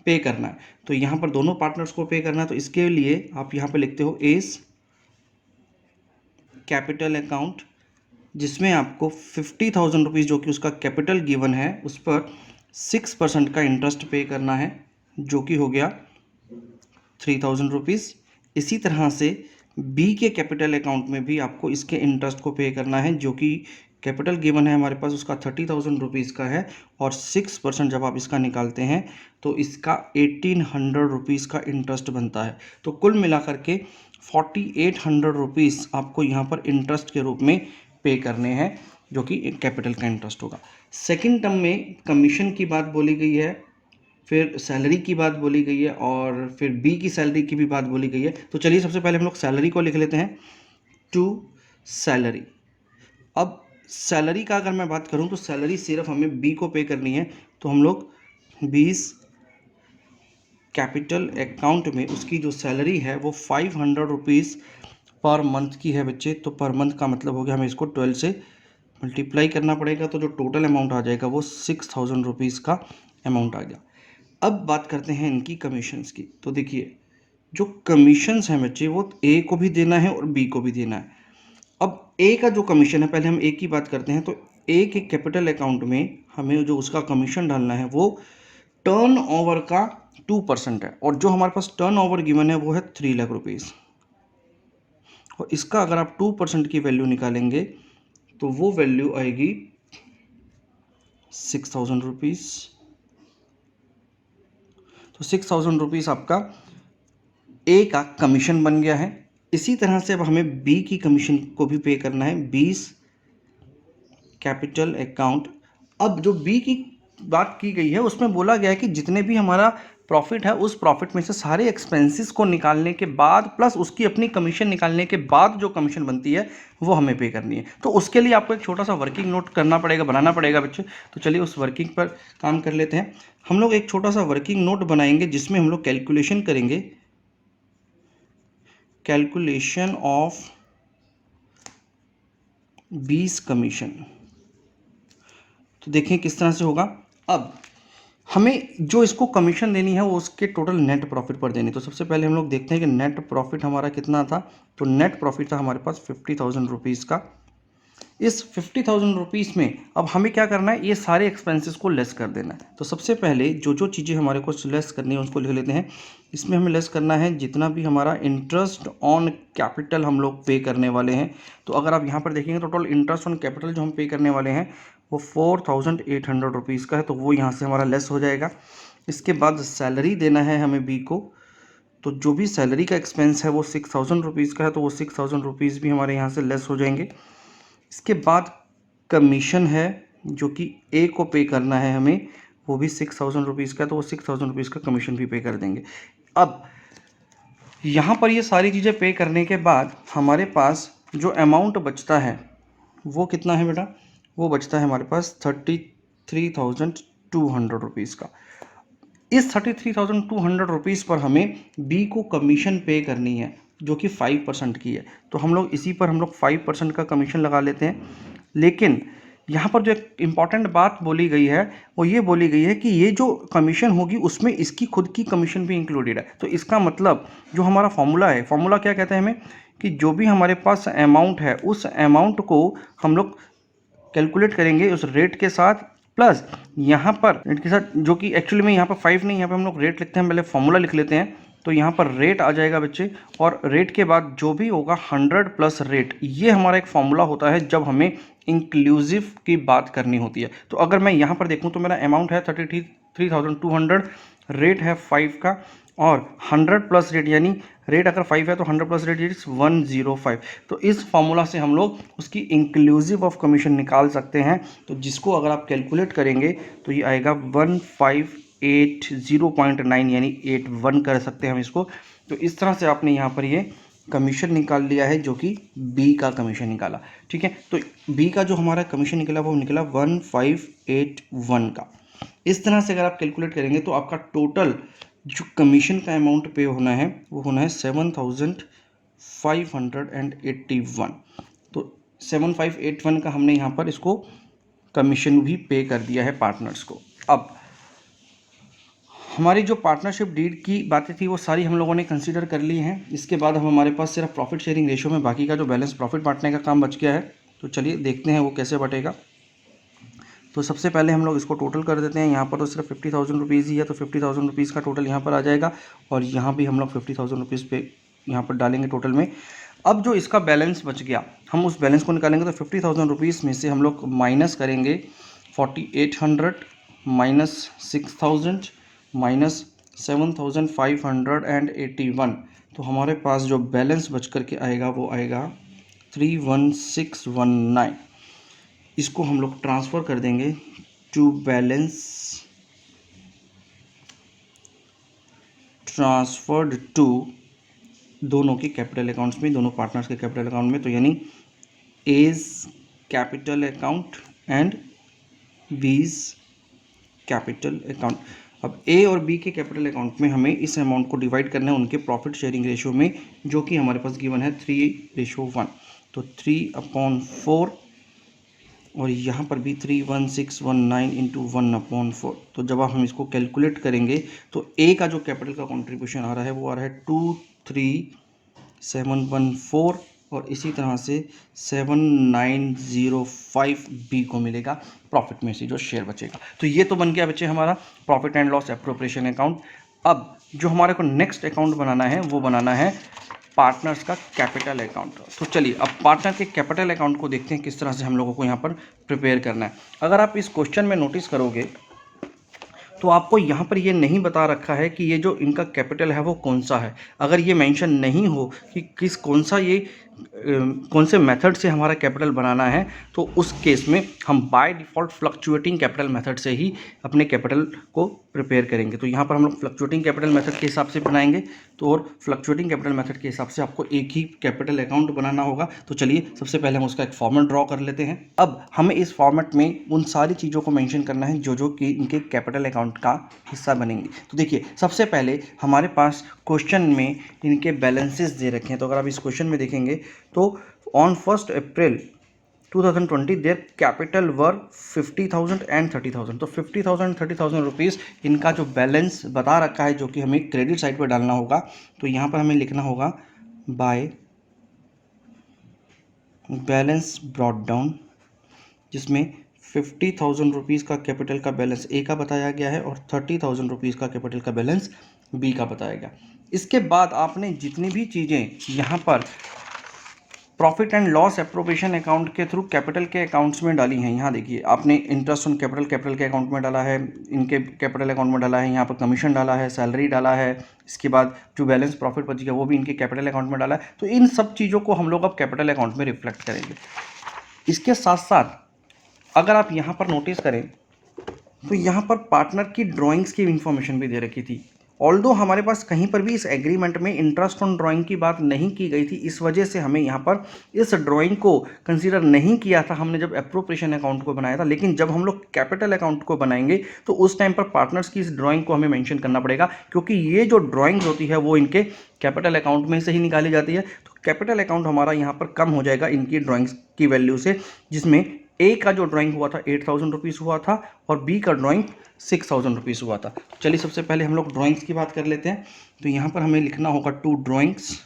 S1: पे करना है। तो यहाँ पर दोनों पार्टनर्स को पे करना है, तो इसके लिए आप यहाँ पे लिखते हो एस कैपिटल अकाउंट, जिसमें आपको 50,000 रुपीज़ जो कि उसका कैपिटल गिवन है उस पर 6% का इंटरेस्ट पे करना है, जो कि हो गया 3,000 रुपीज़। इसी तरह से बी के कैपिटल अकाउंट में भी आपको इसके इंटरेस्ट को पे करना है, जो कि कैपिटल गिवन है हमारे पास उसका 30,000 रुपीज़ का है, और 6% जब आप इसका निकालते हैं तो इसका 1,800 रुपीज़ का इंटरेस्ट बनता है। तो कुल मिलाकर के 4,800 रुपीज़ आपको यहाँ पर इंटरेस्ट के रूप में पे करने हैं, जो कि कैपिटल का इंटरेस्ट होगा। सेकेंड टर्म में कमीशन की बात बोली गई है, फिर सैलरी की बात बोली गई है, और फिर बी की सैलरी की भी बात बोली गई है। तो चलिए सबसे पहले हम लोग सैलरी को लिख लेते हैं, टू सैलरी। अब सैलरी का अगर मैं बात करूं तो सैलरी सिर्फ हमें बी को पे करनी है, तो हम लोग 20 कैपिटल अकाउंट में उसकी जो सैलरी है वो 500 रुपीज़ पर मंथ की है बच्चे। तो पर मंथ का मतलब हो गया हमें इसको 12 से मल्टीप्लाई करना पड़ेगा, तो जो टोटल अमाउंट आ जाएगा वो 6,000 रुपीज़ का अमाउंट आ गया। अब बात करते हैं इनकी कमीशंस की। तो देखिए जो कमीशंस हैं बच्चे वो ए को भी देना है और बी को भी देना है। अब ए का जो कमीशन है, पहले हम ए की बात करते हैं। तो ए के कैपिटल अकाउंट में हमें जो उसका कमीशन डालना है वो टर्न ओवर का 2% है, और जो हमारे पास टर्न ओवर गिवन है वो है 3 लाख रुपीज़, और इसका अगर आप 2% की वैल्यू निकालेंगे तो वो वैल्यू आएगी 6,000 रुपीज़। तो 6,000 रुपीज़ आपका ए का कमीशन बन गया है। इसी तरह से अब हमें बी की कमीशन को भी पे करना है, 20 कैपिटल अकाउंट। अब जो बी की बात की गई है उसमें बोला गया है कि जितने भी हमारा प्रॉफिट है उस प्रॉफिट में से सारे एक्सपेंसेस को निकालने के बाद प्लस उसकी अपनी कमीशन निकालने के बाद जो कमीशन बनती है वो हमें पे करनी है। तो उसके लिए आपको एक छोटा सा वर्किंग नोट करना पड़ेगा, बनाना पड़ेगा बच्चे। तो चलिए उस वर्किंग पर काम कर लेते हैं। हम लोग एक छोटा सा वर्किंग नोट बनाएंगे जिसमें हम लोग कैलकुलेशन करेंगे, कैलकुलेशन ऑफ बीस कमीशन। तो देखें किस तरह से होगा। अब हमें जो इसको कमीशन देनी है वो उसके टोटल नेट प्रॉफिट पर देनी। तो सबसे पहले हम लोग देखते हैं कि नेट प्रॉफिट हमारा कितना था। तो नेट प्रॉफिट था हमारे पास 50,000 रुपीज़ का। इस 50,000 रुपीज़ में अब हमें क्या करना है, ये सारे एक्सपेंसेस को लेस कर देना है। तो सबसे पहले जो जो चीज़ें हमारे को लेस करनी है उसको लिख लेते हैं। इसमें हमें लेस करना है जितना भी हमारा इंटरेस्ट ऑन कैपिटल हम लोग पे करने वाले हैं। तो अगर आप यहाँ पर देखेंगे तो टोटल इंटरेस्ट ऑन कैपिटल जो हम पे करने वाले हैं वो 4,800 रुपीज़ का है, तो वो यहाँ से हमारा लेस हो जाएगा। इसके बाद सैलरी देना है हमें बी को, तो जो भी सैलरी का एक्सपेंस है वो 6,000 रुपीज़ का है, तो वो 6,000 रुपीज़ भी हमारे यहाँ से लेस हो जाएंगे। इसके बाद कमीशन है जो कि ए को पे करना है हमें, वो भी 6,000 रुपीज़ का है, तो वो 6,000 रुपीज़ का कमीशन भी पे कर देंगे। अब यहाँ पर ये सारी चीज़ें पे करने के बाद हमारे पास जो अमाउंट बचता है वो कितना है बेटा, वो बचता है हमारे पास 33,200 रुपीज़ का। इस 33,200 रुपीज़ पर हमें बी को कमीशन पे करनी है जो कि 5% की है। तो हम लोग इसी पर हम लोग 5% का कमीशन लगा लेते हैं। लेकिन यहाँ पर जो एक इम्पॉर्टेंट बात बोली गई है वो ये बोली गई है कि ये जो कमीशन होगी उसमें इसकी खुद की कमीशन भी इंक्लूडेड है। तो इसका मतलब जो हमारा फॉर्मूला है, फॉर्मूला क्या कहते हैं हमें, कि जो भी हमारे पास अमाउंट है उस अमाउंट को हम लोग कैलकुलेट करेंगे उस रेट के साथ, प्लस यहाँ पर रेट के साथ जो कि एक्चुअली में यहाँ पर 5 नहीं, यहाँ पर हम लोग रेट लिखते हैं, पहले फॉर्मूला लिख लेते हैं। तो यहाँ पर रेट आ जाएगा बच्चे, और रेट के बाद जो भी होगा 100 प्लस रेट। ये हमारा एक फॉर्मूला होता है जब हमें इंक्लूसिव की बात करनी होती है। तो अगर मैं यहाँ पर देखूँ तो मेरा अमाउंट है 33,200, रेट है 5 का, और 100 प्लस रेट, यानी रेट अगर 5 है तो 100 प्लस रेट इज 105। तो इस फॉर्मूला से हम लोग उसकी इंक्लूसिव ऑफ कमीशन निकाल सकते हैं। तो जिसको अगर आप कैलकुलेट करेंगे तो ये आएगा 1580.9, यानी 81 कर सकते हैं हम इसको। तो इस तरह से आपने यहाँ पर ये कमीशन निकाल लिया है जो कि बी का कमीशन निकाला। ठीक है, तो बी का जो हमारा कमीशन निकला वो निकला 1581 का। इस तरह से अगर आप कैलकुलेट करेंगे तो आपका टोटल जो कमीशन का अमाउंट पे होना है वो होना है 7,581। तो 7,581 का हमने यहाँ पर इसको कमीशन भी पे कर दिया है पार्टनर्स को। अब हमारी जो पार्टनरशिप डीड की बातें थी वो सारी हम लोगों ने कंसीडर कर ली हैं। इसके बाद हम हमारे पास सिर्फ प्रॉफिट शेयरिंग रेशियो में बाकी का जो बैलेंस प्रॉफिट बांटने का काम बच गया है। तो चलिए देखते हैं वो कैसे बटेगा। तो सबसे पहले हम लोग इसको टोटल कर देते हैं। यहाँ पर तो सिर्फ 50,000 रुपीज़ ही है, तो 50,000 रुपीज़ का टोटल यहाँ पर आ जाएगा और यहाँ भी हम लोग 50,000 रुपीज़ पे यहाँ पर डालेंगे टोटल में। अब जो इसका बैलेंस बच गया हम उस बैलेंस को निकालेंगे, तो 50,000 रुपीज़ में से हम लोग माइनस करेंगे 4800 माइनस 6,000 माइनस 7,581। तो हमारे पास जो बैलेंस बच करके आएगा वो आएगा 31619। इसको हम लोग ट्रांसफ़र कर देंगे टू बैलेंस ट्रांसफर्ड टू दोनों के कैपिटल अकाउंट्स में, दोनों पार्टनर्स के कैपिटल अकाउंट में। तो यानी A's capital account and B's capital account. अब ए और बी के कैपिटल अकाउंट में हमें इस अमाउंट को डिवाइड करना है उनके प्रॉफिट शेयरिंग रेशियो में, जो कि हमारे पास गिवन है 3:1। तो 3/4 और यहाँ पर भी 31619 इंटू 1/4। तो जब हम इसको कैलकुलेट करेंगे तो ए का जो कैपिटल का कंट्रीब्यूशन आ रहा है वो आ रहा है 23714 और इसी तरह से 7905 बी को मिलेगा प्रॉफिट में से जो शेयर बचेगा। तो ये तो बन गया बच्चे हमारा profit and loss appropriation account. अब जो हमारे को नेक्स्ट अकाउंट बनाना है वो बनाना है पार्टनर्स का कैपिटल अकाउंट। तो चलिए अब पार्टनर के कैपिटल अकाउंट को देखते हैं किस तरह से हम लोगों को यहाँ पर प्रिपेयर करना है। अगर आप इस क्वेश्चन में नोटिस करोगे तो आपको यहाँ पर ये नहीं बता रखा है कि ये जो इनका कैपिटल है वो कौन सा है। अगर ये मेंशन नहीं हो कि कौन सा ये कौन से मेथड से हमारा कैपिटल बनाना है, तो उस केस में हम by default fluctuating capital method से ही अपने कैपिटल को प्रिपेयर करेंगे। तो यहाँ पर हम लोग फ्लक्चुएटिंग कैपिटल मेथड के हिसाब से बनाएंगे। तो और फ्लक्चुएटिंग कैपिटल मेथड के हिसाब से आपको एक ही कैपिटल अकाउंट बनाना होगा। तो चलिए सबसे पहले हम उसका एक फॉर्मेट ड्रॉ कर लेते हैं। अब हमें इस फॉर्मेट में उन सारी चीज़ों को मेंशन करना है जो जो कि इनके कैपिटल अकाउंट का हिस्सा बनेंगे। तो देखिए सबसे पहले हमारे पास क्वेश्चन में इनके बैलेंसेस दे रखे हैं। तो अगर आप इस क्वेश्चन में देखेंगे तो on 1 April 2020 their capital were 50,000 and 30,000। तो 50,000 एंड 30,000 रुपीज़ इनका जो बैलेंस बता रखा है, जो कि हमें क्रेडिट साइड पर डालना होगा। तो यहाँ पर हमें लिखना होगा बाय बैलेंस ब्रॉट डाउन, जिसमें 50,000 रुपीज़ का कैपिटल का बैलेंस ए का बताया गया है और 30,000 रुपीज़ का कैपिटल का बैलेंस बी का बताया गया। इसके बाद आपने जितनी भी चीज़ें यहाँ पर profit and loss appropriation account के थ्रू कैपिटल के अकाउंट्स में डाली हैं, यहाँ देखिए आपने इंटरेस्ट ऑन कैपिटल के अकाउंट में डाला है, इनके कैपिटल अकाउंट में डाला है, यहाँ पर कमीशन डाला है, सैलरी डाला है, इसके बाद जो बैलेंस प्रॉफिट बच गया वो भी इनके कैपिटल अकाउंट में डाला है। तो इन सब चीज़ों को हम लोग अब कैपिटल अकाउंट में रिफ्लेक्ट करेंगे। इसके साथ साथ अगर आप यहाँ पर नोटिस करें तो यहाँ पर पार्टनर की ड्राइंग्स की इन्फॉर्मेशन भी दे रखी थी। ऑल्दो हमारे पास कहीं पर भी इस एग्रीमेंट में इंटरेस्ट ऑन ड्राइंग की बात नहीं की गई थी, इस वजह से हमें यहाँ पर इस ड्राइंग को कंसीडर नहीं किया था हमने जब एप्रोप्रिएशन अकाउंट को बनाया था। लेकिन जब हम लोग कैपिटल अकाउंट को बनाएंगे तो उस टाइम पर पार्टनर्स की इस ड्राइंग को हमें मेंशन करना पड़ेगा, क्योंकि ये जो ड्राइंग्स होती है वो इनके कैपिटल अकाउंट में से ही निकाली जाती है। तो कैपिटल अकाउंट हमारा यहाँ पर कम हो जाएगा इनकी ड्राइंग्स की वैल्यू से, जिसमें ए का जो ड्राइंग हुआ था 8,000 रुपीज़ हुआ था और बी का ड्राइंग 6,000 रुपीज़ हुआ था। चलिए सबसे पहले हम लोग ड्राइंग्स की बात कर लेते हैं। तो यहाँ पर हमें लिखना होगा 2 ड्राइंग्स,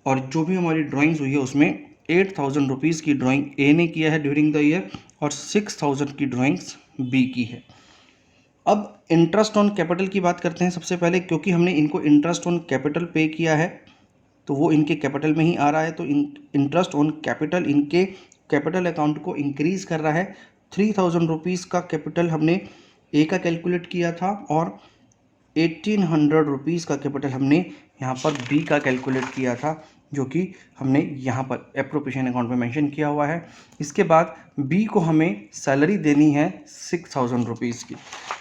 S1: और जो भी हमारी ड्राइंग्स हुई है उसमें 8,000 रुपीज़ की ड्राइंग ए ने किया है ड्यूरिंग द ईयर और 6,000 की ड्राइंग्स बी की है। अब इंटरेस्ट ऑन कैपिटल की बात करते हैं सबसे पहले, क्योंकि हमने इनको इंटरेस्ट ऑन कैपिटल पे किया है तो वो इनके कैपिटल में ही आ रहा है। तो इंटरेस्ट ऑन कैपिटल इनके कैपिटल अकाउंट को इंक्रीज कर रहा है। 3,000 रुपीज़ का कैपिटल हमने ए का कैलकुलेट किया था और 1,800 रुपीज़ का कैपिटल हमने यहाँ पर बी का कैलकुलेट किया था, जो कि हमने यहाँ पर एप्रोप्रिएशन अकाउंट में मेंशन किया हुआ है। इसके बाद बी को हमें सैलरी देनी है 6,000 रुपीज़ की।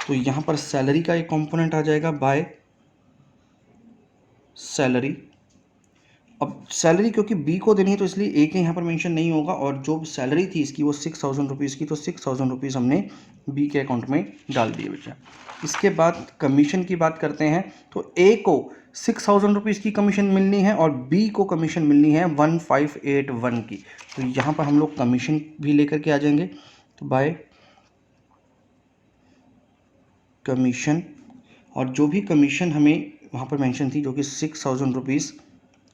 S1: तो यहाँ पर सैलरी का एक कंपोनेंट आ जाएगा बाय सैलरी। अब सैलरी क्योंकि बी को देनी है तो इसलिए ए के यहाँ पर मेंशन नहीं होगा, और जो सैलरी थी इसकी वो 6,000 रुपीज़ की, तो 6,000 रुपीज़ हमने बी के अकाउंट में डाल दिए बच्चा। इसके बाद कमीशन की बात करते हैं। तो ए को 6,000 रुपीज़ की कमीशन मिलनी है और बी को कमीशन मिलनी है 1,581 की। तो यहाँ पर हम लोग कमीशन भी लेकर के आ जाएंगे। तो बाय कमीशन, और जो भी कमीशन हमें वहाँ पर मेंशन थी जो कि 6,000 रुपीज़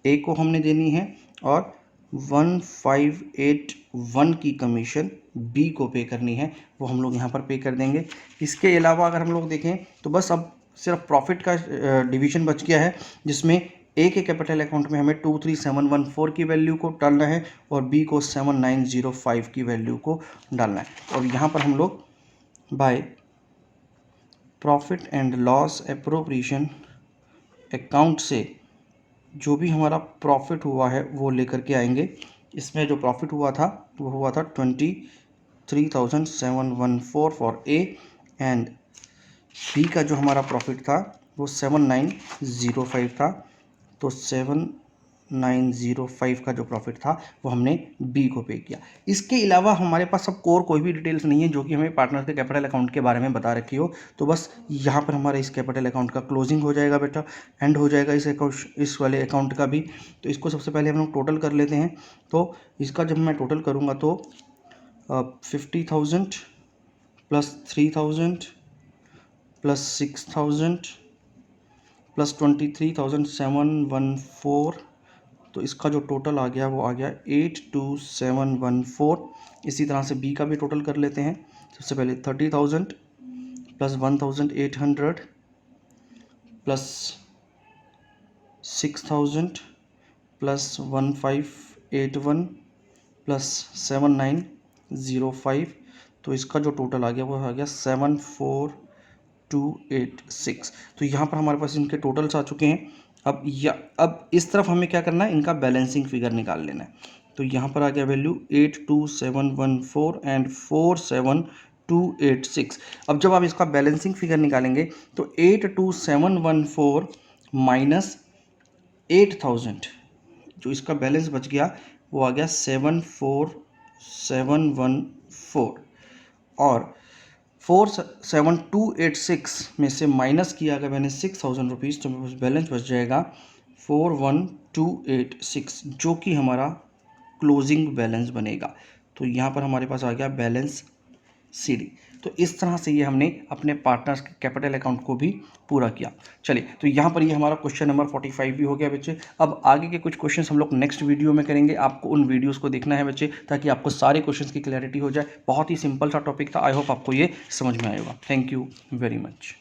S1: ए को हमने देनी है और 1581 की कमीशन बी को पे करनी है, वो हम लोग यहाँ पर पे कर देंगे। इसके अलावा अगर हम लोग देखें तो बस अब सिर्फ प्रॉफिट का डिवीजन बच गया है, जिसमें ए के कैपिटल अकाउंट में हमें 23714 की वैल्यू को डालना है और बी को 7905 की वैल्यू को डालना है। और यहाँ पर हम लोग by profit and loss appropriation account से जो भी हमारा प्रॉफिट हुआ है वो लेकर के आएंगे। इसमें जो प्रॉफिट हुआ था वो हुआ था 23,714 फॉर ए, एंड बी का जो हमारा प्रॉफिट था वो 7905 था। तो 7905 का जो प्रॉफिट था वो हमने बी को पे किया। इसके अलावा हमारे पास अब कोई भी डिटेल्स नहीं है जो कि हमें पार्टनर के कैपिटल अकाउंट के बारे में बता रखी हो। तो बस यहाँ पर हमारे इस कैपिटल अकाउंट का क्लोजिंग हो जाएगा बेटा, एंड हो जाएगा इस वाले अकाउंट का भी। तो इसको सबसे पहले हम लोग टोटल कर लेते हैं। तो इसका जब मैं टोटल करूँगा तो 50,000 प्लस 3,000 प्लस 6,000 प्लस 23,714, तो इसका जो टोटल आ गया वो आ गया 82,714। इसी तरह से बी का भी टोटल कर लेते हैं। सबसे पहले 30,000 प्लस 1,800 प्लस 6,000 प्लस 1581 प्लस 7905, तो इसका जो टोटल आ गया वो आ गया 74,286। तो यहाँ पर हमारे पास इनके टोटल्स आ चुके हैं। अब इस तरफ हमें क्या करना है, इनका बैलेंसिंग फिगर निकाल लेना है। तो यहाँ पर आ गया वैल्यू 82,714 एंड 47,286। अब जब आप इसका बैलेंसिंग फिगर निकालेंगे तो 82,714 माइनस 8,000, जो इसका बैलेंस बच गया वो आ गया 74,714, और 47,286 में से माइनस किया अगर मैंने 6,000 रुपीज़, तो मेरे पास बैलेंस बच जाएगा 41,286, जो कि हमारा क्लोजिंग बैलेंस बनेगा। तो यहाँ पर हमारे पास आ गया बैलेंस सीडी। तो इस तरह से ये हमने अपने पार्टनर्स के कैपिटल अकाउंट को भी पूरा किया। चलिए, तो यहाँ पर ये हमारा क्वेश्चन नंबर 45 भी हो गया बच्चे। अब आगे के कुछ क्वेश्चंस हम लोग नेक्स्ट वीडियो में करेंगे। आपको उन वीडियोस को देखना है बच्चे, ताकि आपको सारे क्वेश्चंस की क्लैरिटी हो जाए। बहुत ही सिंपल सा टॉपिक था। आई होप आपको ये समझ में आएगा। Thank you very much.